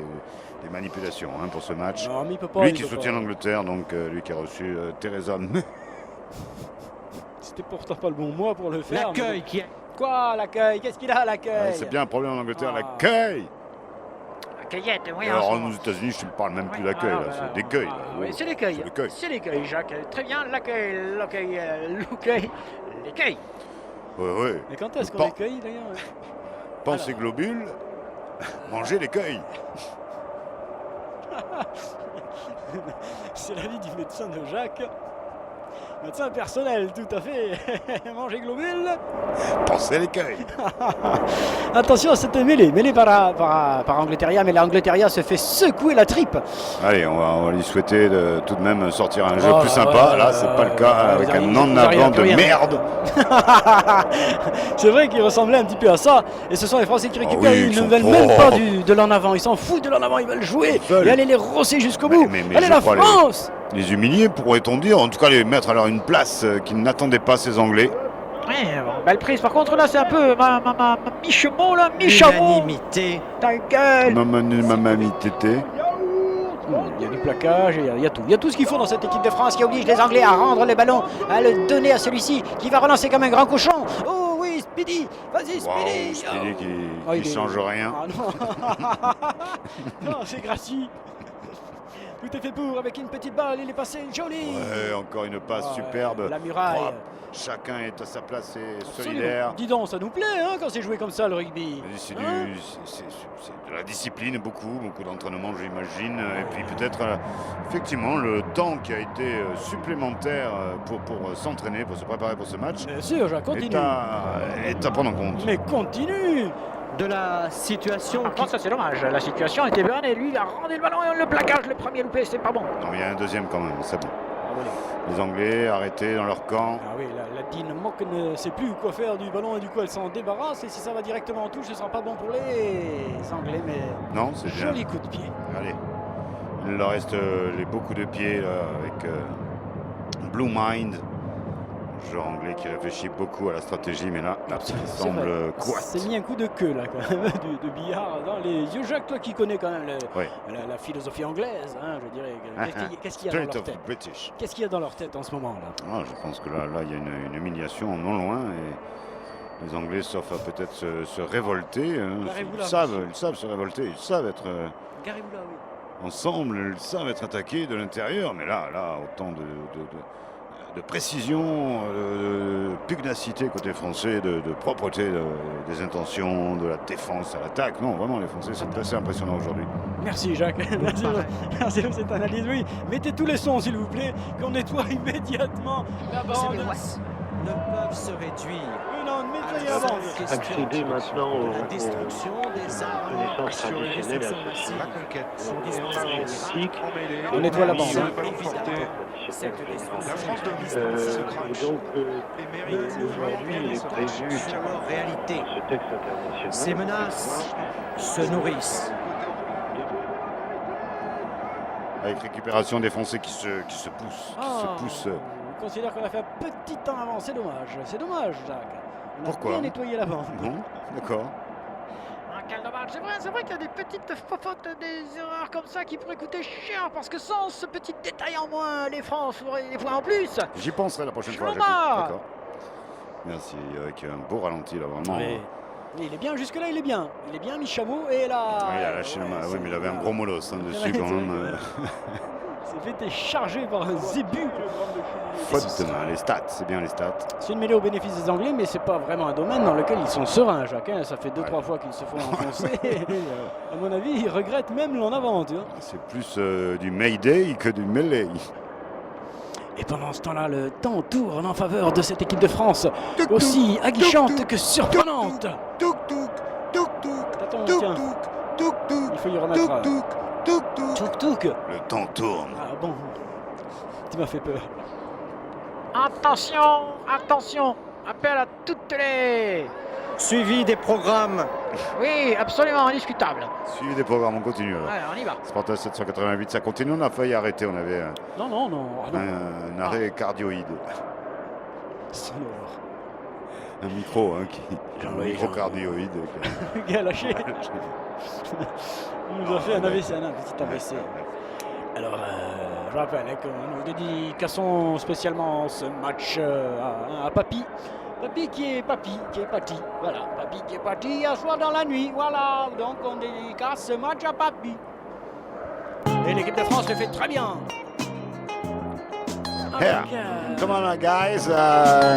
manipulations pour ce match. Non, mais il peut pas, lui qui soutient l'Angleterre, donc lui qui a reçu Theresa May. C'était pourtant pas le bon mois pour le faire. L'accueil qui est... Quoi, l'accueil? Qu'est-ce qu'il a, l'accueil? C'est bien un problème en Angleterre, l'accueil. Cueillette, oui. Alors aux États-Unis, je ne parle même plus d'accueil, c'est d'écueil. Oui, c'est l'écueil. C'est l'écueil, Jacques. Très bien, l'écueil. Oui. Mais quand est-ce qu'on l'écueille, d'ailleurs? Pensez globules, mangez l'écueil. C'est l'avis du médecin de Jacques. Médecin personnel, tout à fait. Manger globule. Pensez l'écueil. Attention à cette mêlée par Angleterria, mais l'Angleterria se fait secouer la tripe. Allez, on va lui souhaiter de tout de même sortir un jeu plus sympa. Là, c'est pas le cas avec un en avant de merde. C'est vrai qu'il ressemblait un petit peu à ça. Et ce sont les Français qui récupèrent. Ils ne veulent même pas de l'en avant. Ils s'en foutent de l'en avant. Ils veulent jouer et aller les rosser jusqu'au bout. Allez, la France! Les humilier, pourrait-on dire, en tout cas les mettre alors une place qu'ils n'attendaient pas ces Anglais. Oui, belle prise. Par contre là c'est un peu ma mi-chemin là, mi-chameau. Ta gueule. Mamamité. Il y a du plaquage, il y a tout. Il y a tout ce qu'il faut dans cette équipe de France qui oblige les Anglais à rendre le ballon, à le donner à celui-ci qui va relancer comme un grand cochon. Oh oui, Speedy, vas-y Speedy. Speedy qui change rien. Non, c'est gratuit. Tout est fait pour, avec une petite balle, il est passé, joli. Ouais, encore une passe superbe. La muraille. Propre. Chacun est à sa place et solidaire. Dis donc, ça nous plaît quand c'est joué comme ça le rugby. C'est de la discipline, beaucoup d'entraînement j'imagine. Et puis peut-être effectivement le temps qui a été supplémentaire pour s'entraîner, pour se préparer pour ce match. Bien sûr, je continue. Est à prendre en compte. Mais continue. De la situation. Par contre, ça c'est dommage. La situation était bonne et lui il a rendu le ballon et le plaquage, le premier loupé, c'est pas bon. Non, il y a un deuxième quand même, c'est bon. Les Anglais arrêtés dans leur camp. Ah oui, la Dean Mock ne sait plus quoi faire du ballon et du coup elle s'en débarrasse. Et si ça va directement en touche, ce sera pas bon pour les Anglais, mais non, c'est bien. Joli coup de pied. Allez, il leur reste les beaux coups de pied là, avec Blue Mind. Joueur anglais qui réfléchit beaucoup à la stratégie, mais là ça semble quoi. C'est mis un coup de queue là quand même de billard dans les yeux. Jacques, toi qui connais quand même la philosophie anglaise, je dirais. Qu'est-ce qu'il y a dans leur tête? Qu'est-ce qu'il y a dans leur tête en ce moment là? Je pense que là il y a une humiliation non loin et les Anglais sauf à peut-être se révolter. Ils savent se révolter, ils savent être ensemble, ils savent être attaqués de l'intérieur, mais là autant de précision, de pugnacité côté français, de propreté des intentions, de la défense à l'attaque. Non, vraiment, les Français sont assez impressionnants aujourd'hui. Merci Jacques, merci pour cette analyse. Oui, mettez tous les sons s'il vous plaît, qu'on nettoie immédiatement la bande. Ne peuvent se réduire. Non, nettoyez la bande. Accéder maintenant à la destruction des armes traditionnelles on nettoie la bande. Cette destruction donc aujourd'hui il est prévu sur leur réalité. ce texte international. Ces menaces se nourrissent. Avec récupération des Français qui se poussent. Je considère qu'on a fait un petit temps avant, c'est dommage. C'est dommage, Jacques. On a bien nettoyé la bande. Bon, d'accord. Quel dommage, c'est vrai qu'il y a des petites fautes, des erreurs comme ça qui pourraient coûter cher parce que sans ce petit détail en moins, les France auraient des points en plus. J'y penserai la prochaine fois, Jacques. D'accord. Merci, avec un beau ralenti là, vraiment. Oui. Il est bien, jusque-là il est bien. Il est bien, mi-chameau et là. Oui, il a lâché le main. Oui, mais il avait un gros molosse dessus quand même. s'est fait décharger par un zébu. Faute de main, les stats, c'est bien les stats. C'est une mêlée au bénéfice des Anglais, mais c'est pas vraiment un domaine dans lequel ils sont sereins, Jacques. Hein. Ça fait 2-3 fois qu'ils se font enfoncer. À mon avis, ils regrettent même l'en avant. Tu vois. C'est plus du Mayday que du mêlée. Et pendant ce temps-là, le temps tourne en faveur de cette équipe de France, aussi aguichante que surprenante. Attends, tiens. Il faut y remettre. Touk-touk. Le temps tourne. Ah bon, tu m'as fait peur. Attention, attention, appel à toutes les... Suivi des programmes. Oui, absolument indiscutable. Suivi des programmes, on continue. Allez, on y va. Sparta 788, ça continue, on a failli arrêter, on avait Non. un arrêt cardioïde. Sonore. Un micro, un micro cardioïde. Le gars lâché. Il nous a fait un AVC, un petit AVC. Alors, je rappelle que nous dédicassons spécialement ce match à Papy. Papy qui est parti. Voilà, Papy qui est parti hier soir dans la nuit. Voilà, donc on dédicace ce match à Papy. Et l'équipe de France le fait très bien. Here. Come on, guys.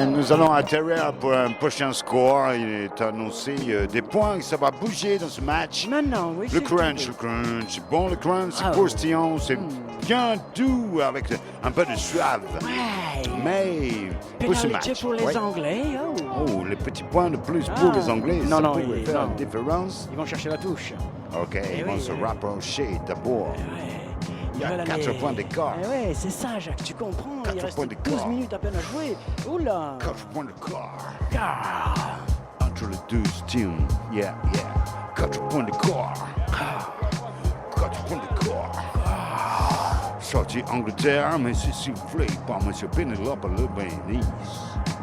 Nous allons atterrir pour un prochain score. Il est annoncé des points. Ça va bouger dans ce match. Maintenant, oui. Le crunch. Bon, le crunch, c'est croustillant, c'est bien doux avec un peu de suave. Ouais. Mais pour ce match, pénalité pour les Anglais. Oh, les petits points de plus pour les Anglais. Non, ça pourrait faire une différence. Ils vont chercher la touche. Ok, ils vont se rapprocher d'abord. Il y a 4 points d'écart. Ouais, c'est ça, Jacques, tu comprends. Il reste 12 minutes à peine à jouer. Oula. 4 points d'écart. Entre les deux teams. Yeah. 4 points d'écart. 4 points d'écart. Sorti Angleterre, mais c'est sifflé par M. Penelope Lebanese.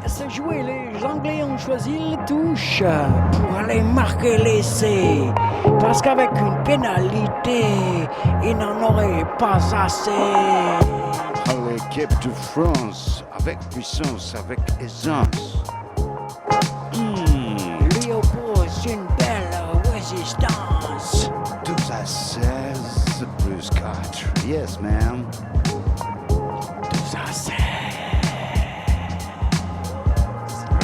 C'est joué, les Anglais ont choisi les touches pour aller marquer l'essai. Parce qu'avec une pénalité, ils n'en auraient pas assez. L'équipe de France, avec puissance, avec aisance. Lui oppose une belle résistance. 12 à 16 plus 4. Yes, ma'am. 12 à 16.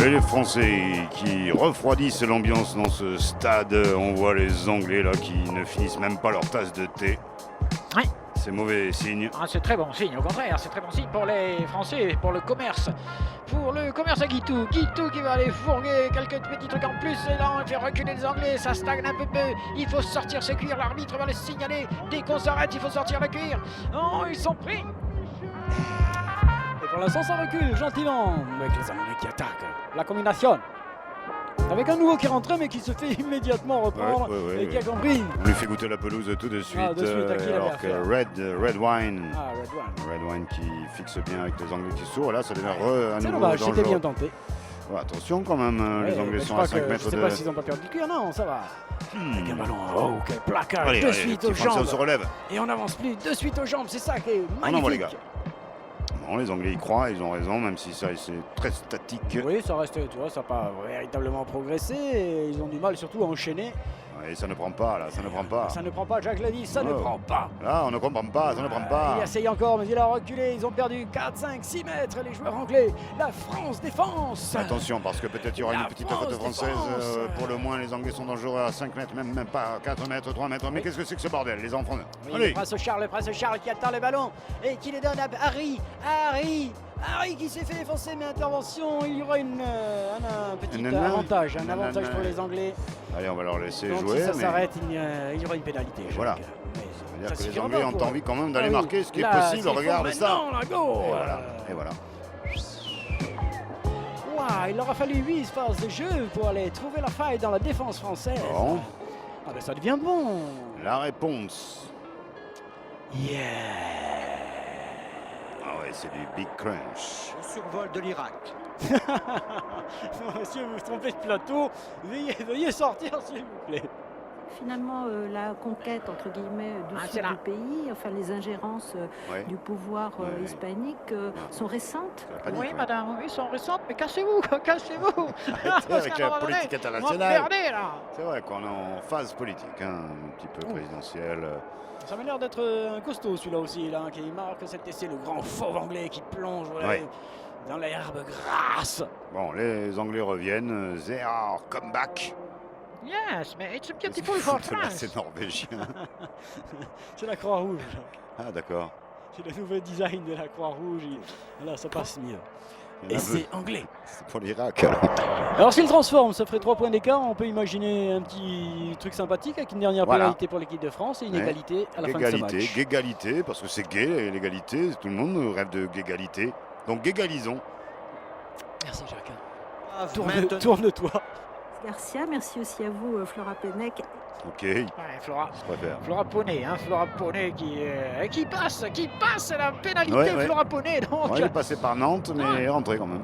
Et les Français qui refroidissent l'ambiance dans ce stade. On voit les Anglais là qui ne finissent même pas leur tasse de thé. Oui. C'est mauvais signe. Ah, c'est très bon signe, au contraire, c'est très bon signe pour les Français, pour le commerce. Pour le commerce à Guitou. Guitou qui va aller fourguer quelques petits trucs en plus. Et là, on fait reculer les Anglais, ça stagne un peu. Il faut sortir ce cuir, l'arbitre va le signaler. Dès qu'on s'arrête, il faut sortir le cuir. Oh, ils sont pris. Et pour l'instant, ça recule gentiment avec les Anglais qui attaquent. La combinaison. Avec un nouveau qui rentre mais qui se fait immédiatement reprendre et qui a compris. On lui fait goûter la pelouse tout de suite, à qui alors que Red Wine. Red Wine qui fixe bien avec les Anglais qui sourent. Là, ça devient à nouveau dommage, c'était bien tenté. Ouais, attention quand même, les Anglais sont à 5 mètres de... Je sais pas s'ils n'ont pas perdu le cuir, non, ça va. Avec un ballon, quel placage, de suite aux jambes. On se relève. Et on n'avance plus, de suite aux jambes, c'est ça qui est magnifique. On envoie les gars. Bon, les Anglais y croient, ils ont raison, même si ça c'est très statique. Oui, ça reste, tu vois, ça n'a pas véritablement progressé. Et ils ont du mal surtout à enchaîner. Et ça ne prend pas, là, ça ne prend pas. Ça ne prend pas, Jacques l'a dit, ça ne prend pas. Là, on ne comprend pas, ça ne prend pas. Il essaye encore, mais il a reculé. Ils ont perdu 4, 5, 6 mètres, les joueurs anglais. La France défense. Attention, parce que peut-être il y aura une petite faute française. Pour le moins, les Anglais sont dangereux à 5 mètres, même pas 4 mètres, 3 mètres. Mais qu'est-ce que c'est que ce bordel, les enfants? Oui, le prince Charles qui attend le ballon et qui les donne à Harry. Harry qui s'est fait défoncer, mais intervention, il y aura un petit avantage, avantage pour les Anglais. Allez, on va leur laisser donc, jouer. Si ça s'arrête, il y aura une pénalité. Voilà. C'est-à-dire que les Anglais ont envie quand même d'aller marquer, ce qui est possible. Regarde ça. Et voilà. Wow, il aura fallu 8 phases de jeu pour aller trouver la faille dans la défense française. Bon. Ah ben ça devient bon. La réponse. Yeah. Ah ouais, c'est du big crunch. Le survol de l'Irak. Monsieur, vous vous trompez de plateau. Veuillez sortir, s'il vous plaît. finalement la conquête, entre guillemets, du sud du pays, enfin les ingérences du pouvoir hispanique sont récentes? Oui, madame, oui, sont récentes, mais cassez-vous, cassez-vous. Avec la politique internationale. C'est vrai qu'on est en phase politique, un petit peu présidentielle. Ça m'a l'air d'être un costaud celui-là aussi, là, qui marque cet essai, le grand fauve anglais qui plonge dans l'herbe grasse. Bon, les Anglais reviennent, they are come back. Yes, mais it's a beautiful for France. C'est norvégien. C'est la Croix-Rouge. Ah, d'accord. C'est le nouveau design de la Croix-Rouge. Là, ça passe mieux. Et c'est anglais. C'est pour l'Irak. Alors s'il transforme, ça ferait 3 points d'écart. On peut imaginer un petit truc sympathique avec une dernière pénalité pour l'équipe de France et une égalité à la fin de ce match. Égalité, parce que c'est gay, l'égalité. Tout le monde rêve de égalité. Donc égalisons. Merci Jacques. Tourne-toi. Garcia, merci aussi à vous, Flora Pennec. Ok. Ouais, Flora Poney, hein, Flora Poney qui passe la pénalité, Flora Poney. Donc. Elle est passée par Nantes, mais elle est rentrée quand même.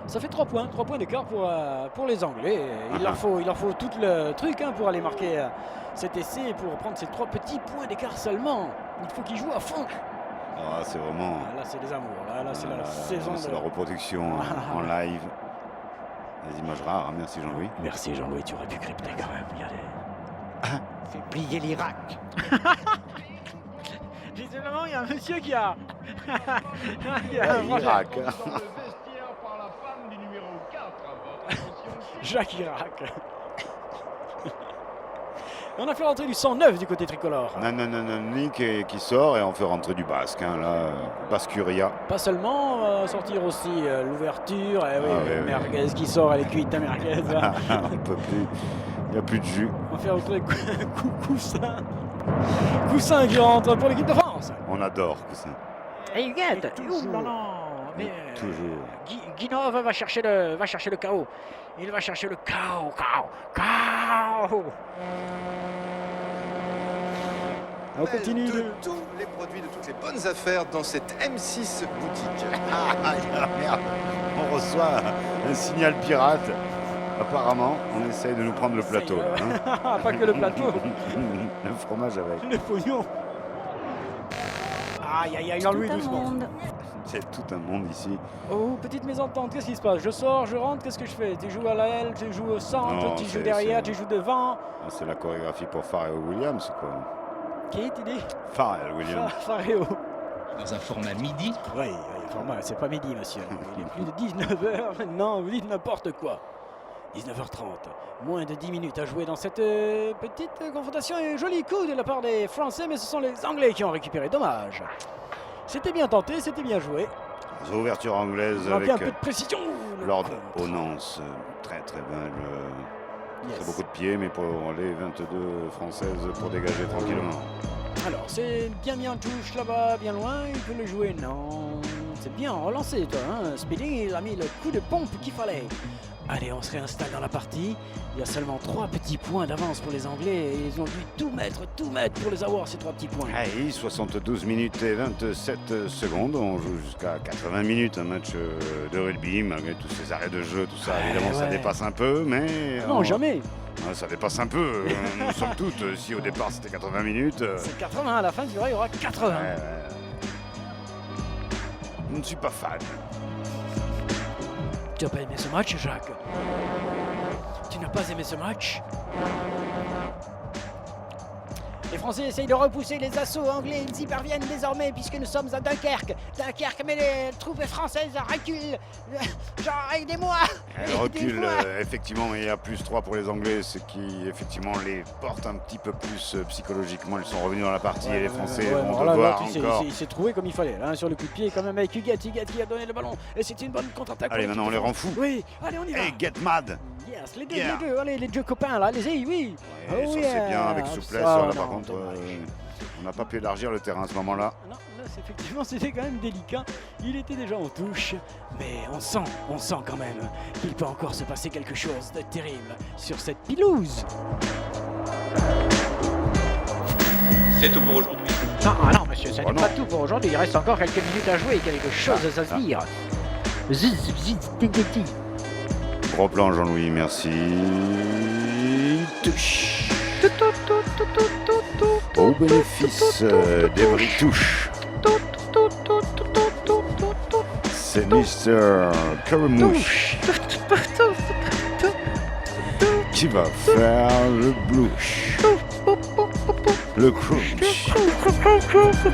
Ça fait 3 points d'écart pour les Anglais. Il leur faut tout le truc pour aller marquer cet essai, pour prendre ces 3 petits points d'écart seulement. Il faut qu'ils jouent à fond. Ah, c'est vraiment. Là, c'est les amours. Là, c'est la saison. C'est la reproduction en live. Des images rares. Merci Jean-Louis. Merci Jean-Louis. Tu aurais pu crypter quand même. Regardez. Fait plier l'Irak. Visiblement, il y a un monsieur qui a. Irak. Jacques Irak. On a fait rentrer du 109 du côté tricolore. Nick qui sort et on fait rentrer du basque. Là, Bascuria. Pas seulement, on va sortir aussi l'ouverture. Merguez qui sort, elle est cuite à merguez. On peut plus. Il n'y a plus de jus. On va faire rentrer Coussin qui rentre pour l'équipe de France. On adore Coussin. Et Huguette. Non. Mais toujours. Guinov va chercher le chaos. Il va chercher le chaos. On continue. De tous les produits, de toutes les bonnes affaires dans cette M6 boutique. Merde. On reçoit un signal pirate. Apparemment, on essaye de nous prendre le plateau. Pas que le plateau. Le fromage avec. Le pognon. Aïe, Jean-Louis, doucement. C'est tout un monde ici. Oh, petite mésentente, qu'est-ce qui se passe? Je sors, je rentre, qu'est-ce que je fais? Tu joues à la L, tu joues au centre, tu joues derrière, tu joues devant. C'est la chorégraphie pour Pharrell Williams, quoi. Qui tu dis? Pharrell Williams. Pharrell. Dans un format midi? Oui, format, c'est pas midi, monsieur. Il est plus de 19h maintenant, vous dites n'importe quoi. 19h30, moins de 10 minutes à jouer dans cette petite confrontation. Et joli coup de la part des Français, mais ce sont les Anglais qui ont récupéré. Dommage. C'était bien tenté, c'était bien joué. Ouverture anglaise avec un peu de précision. Lord Onance, très belle. C'est beaucoup de pieds, mais pour les 22 françaises pour dégager tranquillement. Alors, c'est bien mis en touche là-bas, bien loin. Il peut le jouer, non. C'est bien relancé, toi. Speeding, il a mis le coup de pompe qu'il fallait. Allez, on se réinstalle dans la partie. Il y a seulement 3 petits points d'avance pour les Anglais et ils ont dû tout mettre pour les avoir, ces 3 petits points. Allez, 72 minutes et 27 secondes. On joue jusqu'à 80 minutes un match de rugby, malgré tous ces arrêts de jeu, tout ça. Évidemment, ça dépasse un peu, mais... Non, jamais. Ça dépasse un peu. Nous sommes toutes. Si au départ, c'était 80 minutes... C'est 80, à la fin, il y aura 80. Je ne suis pas fan. Tu n'as pas aimé ce match, Jacques? Tu n'as pas aimé ce match? Les Français essayent de repousser les assauts anglais. Ils y parviennent désormais puisque nous sommes à Dunkerque. Mais les troupes françaises reculent. Genre, aidez-moi! Elles reculent, effectivement, il y a plus 3 pour les Anglais, ce qui, effectivement, les porte un petit peu plus psychologiquement. Ils sont revenus dans la partie et les Français vont devoir encore... Il s'est trouvé comme il fallait, là, sur le coup de pied, quand même, avec Huguette qui a donné le ballon. Et c'est une bonne contre-attaque. Allez, maintenant, on les rend fous. Oui, allez, on y va. Hey, get mad! Yes, les deux, allez, les deux copains, là, allez-y, oui. Ouais, ça, c'est bien, avec souplesse. Là, par contre, on n'a pas pu élargir le terrain à ce moment-là. Non, là, effectivement, c'était quand même délicat. Il était déjà en touche. Mais on sent quand même qu'il peut encore se passer quelque chose de terrible sur cette pelouse. C'est tout pour aujourd'hui. Non, monsieur, ça n'est pas tout pour aujourd'hui. Il reste encore quelques minutes à jouer, quelque chose à se dire. Gros plan, Jean-Louis, merci. Touche. Au bénéfice d'Evry Touche. C'est Mr. Caramouche qui va faire le blouche. Le crunch.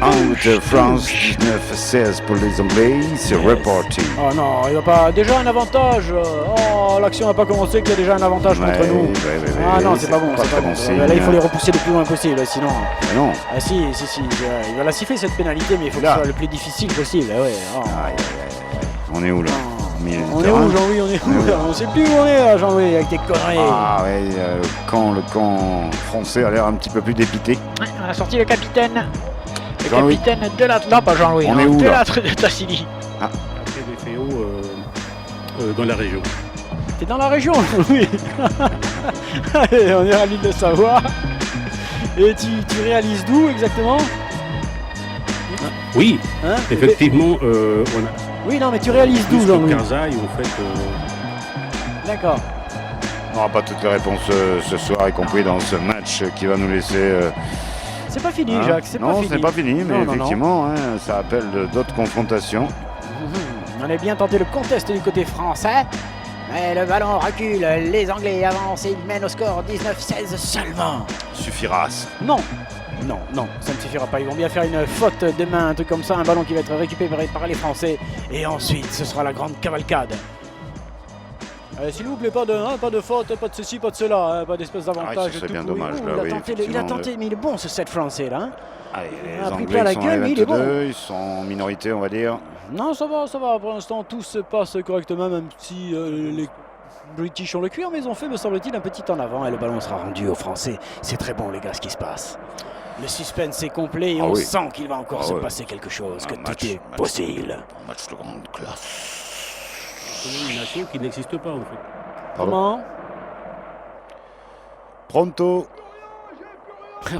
Angleterre, France, 19-16 pour les Anglais, c'est reparti. Oh non, il va pas. Déjà un avantage. Oh, l'action n'a pas commencé qu'il y a déjà un avantage contre nous. Ah non, c'est pas bon. C'est pas bon. Là, il faut les repousser le plus loin possible, sinon. Mais non. Ah si. Il va la siffler cette pénalité, mais il faut que ce soit le plus difficile possible. Ouais. Oh. On est où là? On est où, Jean-Louis? On sait plus où on est là, Jean-Louis, avec tes conneries. Ah ouais, le camp français a l'air un petit peu plus dépité. Ouais, on a sorti le capitaine. Le capitaine de l'Atlas, pas Jean-Louis. On est où là? De Tassili. Après des FAO dans la région. T'es dans la région, Jean-Louis? Allez, on est ravis de le savoir. Et tu réalises d'où exactement? Oui, hein? Effectivement, on a... Oui, non, mais tu réalises d'où, Jean-Louis? Carzaï, en fait... D'accord. On n'aura pas toutes les réponses ce soir, y compris dans ce match qui va nous laisser... C'est pas fini, Jacques, c'est pas fini. Non, c'est pas fini, mais effectivement, hein, ça appelle d'autres confrontations. On est bien tenté le contest du côté français. Mais le ballon recule, les Anglais avancent et ils mènent au score 19-16 seulement. Suffira. Non, ça ne suffira pas. Ils vont bien faire une faute de main, un truc comme ça, un ballon qui va être récupéré par les Français. Et ensuite, ce sera la grande cavalcade. S'il vous plaît, pas de faute, pas de ceci, pas de cela, pas d'espèce d'avantage. C'est bien dommage. Il a tenté, mais il est bon ce 7 français là. Allez, les a pris Anglais plein la sont gueule, mais il est bon. Ils sont en minorité, on va dire. Non, ça va. Pour l'instant, tout se passe correctement, même si les British ont le cuir, mais ils ont fait, me semble-t-il, un petit en avant et le ballon sera rendu aux Français. C'est très bon, les gars, ce qui se passe. Le suspense est complet et on sent qu'il va encore se passer quelque chose, que tout est possible. Un match de grande classe. C'est une nation qui n'existe pas, en fait. Comment? Pronto.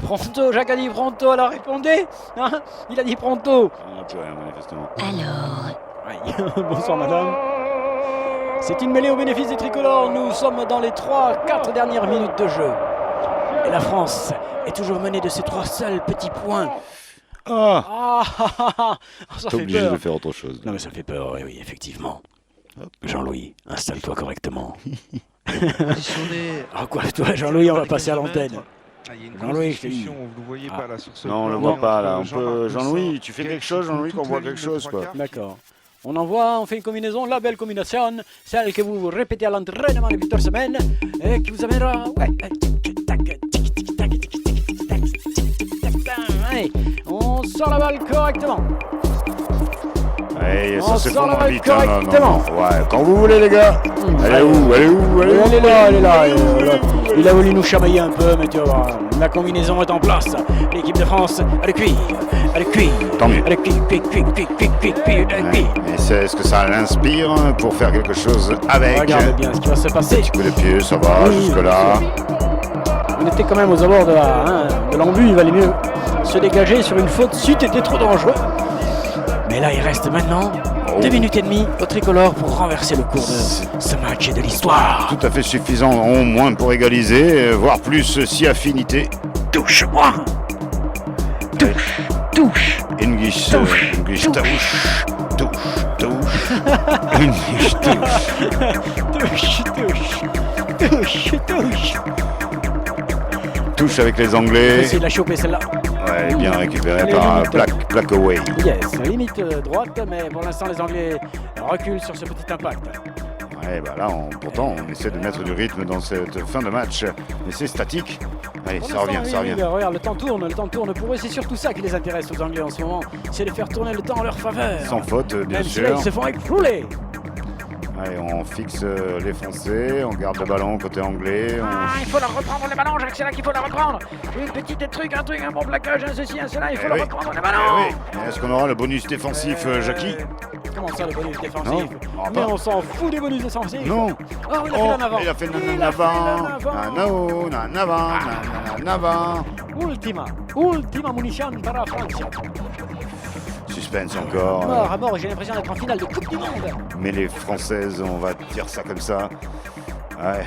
Pronto, Jacques a dit pronto, alors répondez, hein? Il a dit pronto. On n'a plus rien, manifestement. Alors. Bonsoir, madame. C'est une mêlée au bénéfice des tricolores. Nous sommes dans les 3-4 dernières minutes de jeu. Et la France est toujours menée de ses 3 seuls petits points. Ça T'es fait obligé peur. de faire autre chose. Non, mais ça fait peur, oui, effectivement. Jean-Louis, installe-toi correctement. Ah quoi, toi, Jean-Louis, on va passer à l'antenne. Jean-Louis, je te dis. Vous ne voyez pas là sur ce Non, on le voit pas là. On peut... Jean-Louis, tu fais quelque chose, Jean-Louis, qu'on voit quelque chose, quoi. D'accord. On fait une combinaison, la belle combinaison, celle que vous répétez à l'entraînement les 8 semaines et qui vous amènera. Allez, on sort la balle correctement. Hey, On ça c'est sort la vraiment balle vite. Non. correctement. Ouais, quand vous voulez, les gars. Elle est où? Elle est là. Il a voulu nous chamailler un peu, mais tu vas voir. La combinaison est en place. L'équipe de France a le cuir. Tant mieux. Cuir. Mais est-ce que ça l'inspire pour faire quelque chose avec? Regarde bien ce qui va se passer. Petit coup de pied, ça va, jusque-là. On était quand même aux abords de l'embut. Il valait mieux se dégager sur une faute. C'eût été trop dangereux. Mais là, il reste maintenant 2 minutes et demie au tricolore pour renverser le cours de ce match et de l'histoire. Tout à fait suffisant, au moins pour égaliser, voire plus si affinité. Touche-moi. Touche. English touche. English touche. Touche avec les Anglais. Essaye de la choper celle-là. Ouais, bien récupéré par Black Away. Yes, limite droite, mais pour l'instant les Anglais reculent sur ce petit impact. Ouais, bah là, pourtant, on essaie de mettre du rythme dans cette fin de match, mais c'est statique. Allez, ça revient. Regarde, le temps tourne. Pour eux, c'est surtout ça qui les intéresse aux Anglais en ce moment, c'est de faire tourner le temps en leur faveur. Sans faute, bien Même sûr. Si là, ils se font écrouler. Allez, on fixe les Français, on garde le ballon côté anglais. Il faut leur reprendre le ballon, Jacques, c'est là qu'il faut le reprendre. Une petite un bon plaquage, un ceci, un cela, il faut le reprendre le ballon. Oui. Est-ce qu'on aura le bonus défensif, Jackie? Comment ça, le bonus défensif? Non. Mais on s'en fout des bonus défensifs. Non. Oh, il a fait un avant. Ultima munition para la France. Suspense encore. À mort, j'ai l'impression d'être en finale de Coupe du Monde. Mais les Françaises, on va dire ça comme ça. Ouais.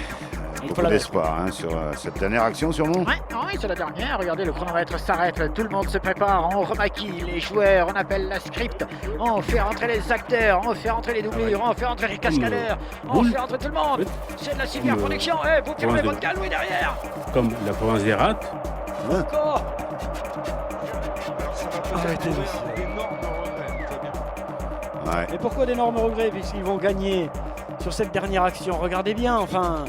faut beaucoup d'espoir sur cette dernière action sûrement. Oui, c'est la dernière. Regardez, le chronomètre s'arrête, tout le monde se prépare, on remaquille les joueurs, on appelle la script, on fait rentrer les acteurs, on fait rentrer les doublures, on fait rentrer les cascadeurs, on fait rentrer tout le monde. C'est de la super production. Vous fermez votre galouille derrière. Comme la province des rats. Encore. Arrêtez. Et pourquoi d'énormes regrets puisqu'ils vont gagner sur cette dernière action? Regardez bien, enfin.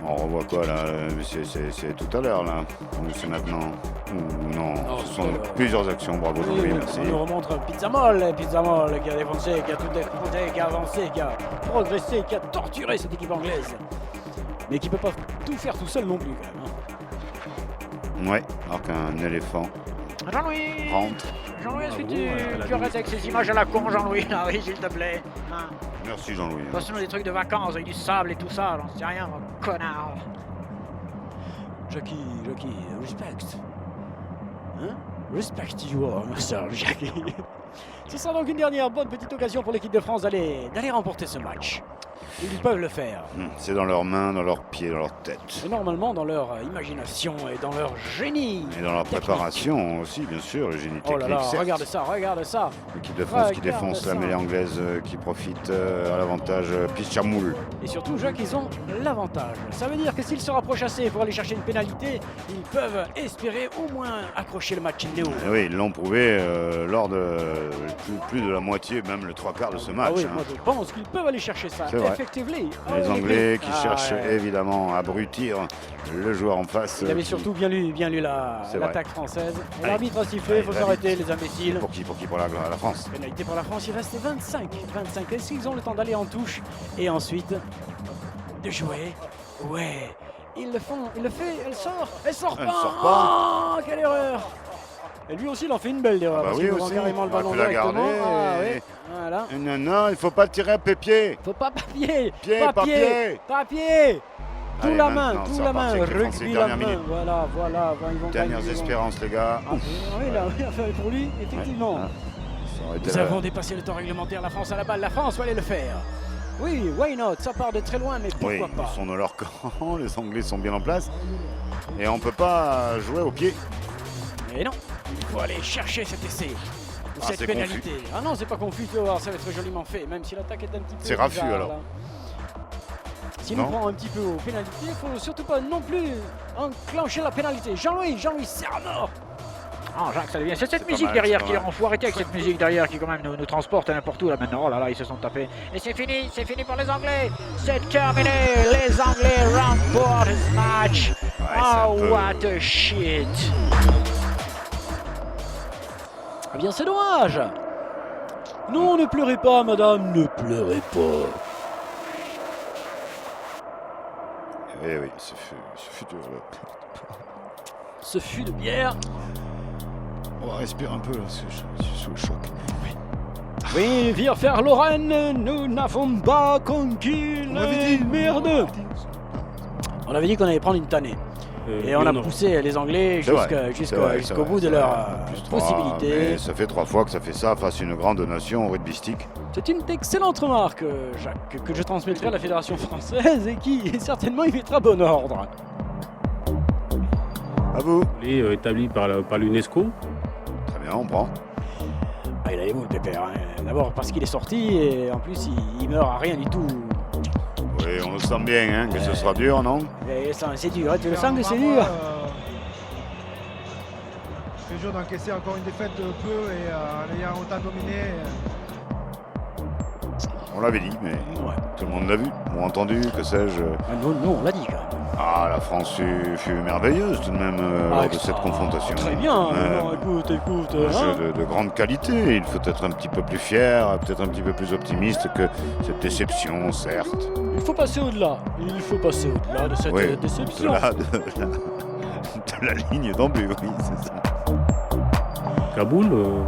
On revoit quoi là? C'est tout à l'heure là? Ou c'est maintenant? Ou non? Ce sont plusieurs actions, bravo Jean-Louis, merci. On nous remontre Pizza Moll qui a défoncé, qui a tout défoncé, qui a avancé, qui a progressé, qui a torturé cette équipe anglaise. Mais qui ne peut pas tout faire tout seul non plus quand même. Ouais, alors qu'un éléphant Jean-Louis rentre. Jean-Louis, est-ce que tu arrêtes avec ces images à la con, Jean-Louis? Ah oui, s'il te plaît. Merci Jean-Louis. Passe-nous des trucs de vacances avec du sable et tout ça, j'en sais rien, connard. Jackie, respect. Hein? Respect your muscle, Jackie. Ce sera donc une dernière bonne petite occasion pour l'équipe de France d'aller remporter ce match. Ils peuvent le faire. C'est dans leurs mains, dans leurs pieds, dans leur tête. Et normalement dans leur imagination et dans leur génie. Et dans leur préparation aussi, bien sûr, le génie technique. Oh là là, certes. regarde ça. L'équipe de France qui défonce la mêlée anglaise, qui profite à l'avantage Pichamoul. Et surtout, Jacques, ils ont l'avantage. Ça veut dire que s'ils se rapprochent assez pour aller chercher une pénalité, ils peuvent espérer au moins accrocher le match in the haut. Oui, ils l'ont prouvé lors de plus de la moitié, même le 3/4 de ce match. Oui, moi je pense qu'ils peuvent aller chercher ça. C'est vrai. Les Anglais qui cherchent évidemment à abrutir le joueur en face. Il avait surtout bien lu l'attaque française. L'arbitre a sifflé, il faut s'arrêter les imbéciles. Pour qui? Pour la France. Pénalité pour la France, il reste 25. Est-ce qu'ils ont le temps d'aller en touche et ensuite de jouer? Ouais, ils le font, il le fait, elle sort pas. Oh, quelle erreur! Et lui aussi, il en fait une belle erreur. Bah oui, aussi. Carrément le ballon directement. Oui. Voilà. Non, il faut pas le tirer à pied. Faut pas pied. Papier. Tout la main, rugby la main. Voilà. Ils vont dernières espérances, les gars. Oui, pour lui, effectivement. Nous avons dépassé le temps réglementaire. La France à la balle. La France va aller le faire. Oui, why not? Ça part de très loin, mais pourquoi pas? Ils sont dans leur camp. Les Anglais sont bien en place. Et on peut pas jouer au pied. Mais non, il faut aller chercher cet essai. Cette pénalité. Confus. Ah non, c'est pas confus, tu vas voir, ça va être joliment fait, même si l'attaque est un petit peu. C'est raffut alors. S'il nous prend un petit peu aux pénalités, il faut surtout pas non plus enclencher la pénalité. Jean-Louis, c'est à mort. Oh Jacques, ça devient. C'est cette musique derrière qui faut arrêter avec cette musique derrière qui quand même nous transporte n'importe où là maintenant. Oh là là, ils se sont tapés. Et c'est fini pour les Anglais. C'est terminé. Les Anglais remportent ce match. Oh what a shit. Eh bien c'est dommage. Non, ne pleurez pas madame, ne pleurez pas. Oui, ce fut dur là. Ce fut de bière. On va respirer un peu là, parce que je suis sous le choc. Oui, wir verloren, nous n'avons pas conquis la merde. On avait dit qu'on allait prendre une tannée. Et on a poussé les Anglais jusqu'au bout de leur possibilité. Mais ça fait 3 fois que ça fait ça face à une grande nation rugbystique. C'est une excellente remarque, Jacques, que je transmettrai à la Fédération française et qui certainement y mettra bon ordre. À vous. Il est établi par l'UNESCO. Très bien, on prend. Ah, il a les mots, Pépère. D'abord parce qu'il est sorti et en plus il meurt à rien du tout. Oui, on le sent bien, que ce sera dur, non? C'est dur, tu le sens que c'est dur? C'est dur d'encaisser encore une défaite peu et en ayant autant dominé. On l'avait dit, mais tout le monde l'a vu, ou entendu, que sais-je. Non, on l'a dit quand même. Ah, la France fut merveilleuse tout de même lors de cette confrontation. Très bien, écoute. Un jeu de grande qualité, il faut être un petit peu plus fier, peut-être un petit peu plus optimiste que cette déception, certes. Il faut passer au-delà de cette déception. De la ligne d'en-but, oui, c'est ça. Kaboul.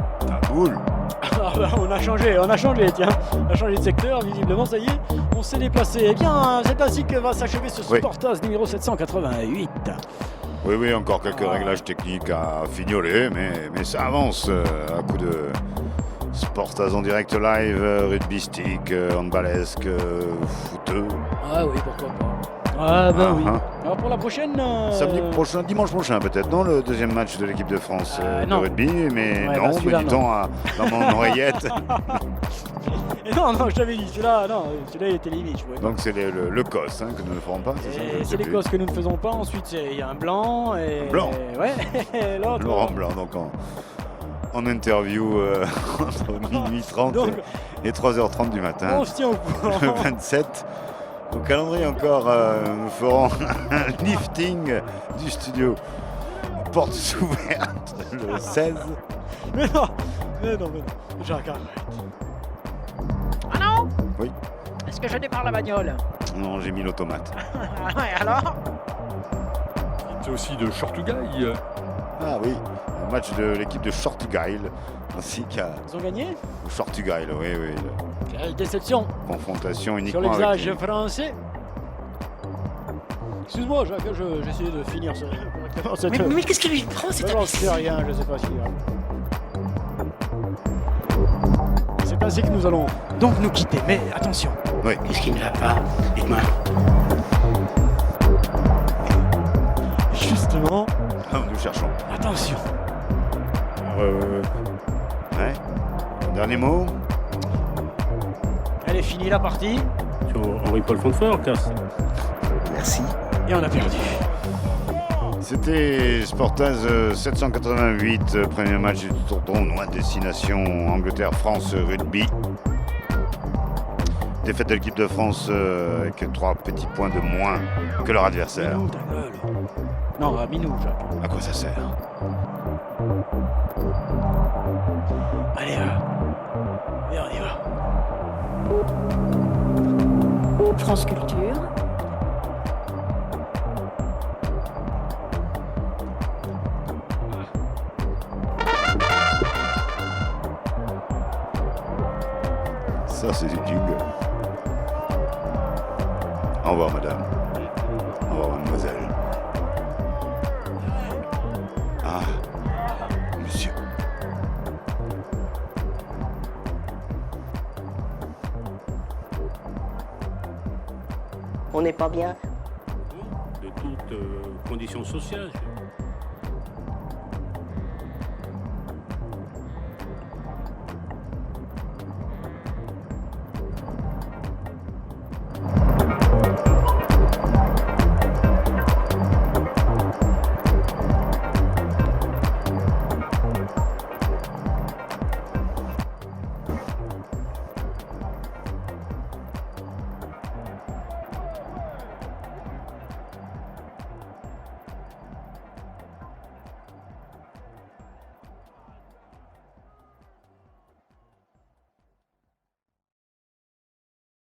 Ah bah, on a changé, tiens. On a changé de secteur, visiblement, ça y est, on s'est déplacé. Eh bien, c'est ainsi que va s'achever ce Sportaz numéro 788. Oui, encore quelques réglages techniques à fignoler, mais ça avance à coup de Sportaz en direct live, rugbystique, handballesque, footeux. Ah oui, pourquoi pas. Ah bah oui. Alors pour la prochaine... Samedi prochain, dimanche prochain peut-être, non, le deuxième match de l'équipe de France de non. rugby, mais Ouais, non, bah, celui-là, du temps dans mon oreillette. Et non, je t'avais dit, celui-là il était limite. Je pouvais pas. Donc c'est le COS que nous ne ferons pas, c'est ça? Je ne sais C'est plus. l'Écosse que nous ne faisons pas. Ensuite, il y a un blanc. Et... Blanc. Ouais, et l'autre. Laurent Blanc, donc en interview entre minuit 30 Donc, et 3h30 du matin. on se tient au courant. Le 27. Au calendrier encore, nous ferons un lifting du studio. Portes ouvertes le 16. Mais non. Jacques, arrête. Ah non? Oui. Est-ce que je démarre la bagnole? Non, j'ai mis l'automate. Ouais, alors? C'est aussi de Shortugaï. Ah oui, un match de l'équipe de Shortugail, ainsi qu'à Ils ont gagné? Shortugail, oui. Quelle déception. Confrontation Sur uniquement l'exage avec les- français. Excuse-moi, Jacques, j'essayais de finir correctement cette... Mais qu'est-ce qui lui prend? C'est J'en sais rien, je sais pas si... C'est ainsi que nous allons donc nous quitter, mais attention. Oui. Qu'est-ce qui ne va pas? Dites-moi. Justement, Nous cherchons. attention. Ouais. Dernier mot. Elle est finie la partie Sur Henri-Paul Fontfort, casse. Merci. et on a perdu. C'était Sportaz 788, premier match du tournoi Destination Angleterre-France Rugby. Défaite de l'équipe de France avec 3 petits points de moins que leur adversaire. Minou, ta gueule. Non, Minou, Jacques. À quoi ça sert? Allez, et on y va. France Culture. Ça, c'est du jingle. Au revoir, madame. Au revoir, mademoiselle. Ah, monsieur. On n'est pas bien. De toutes conditions sociales.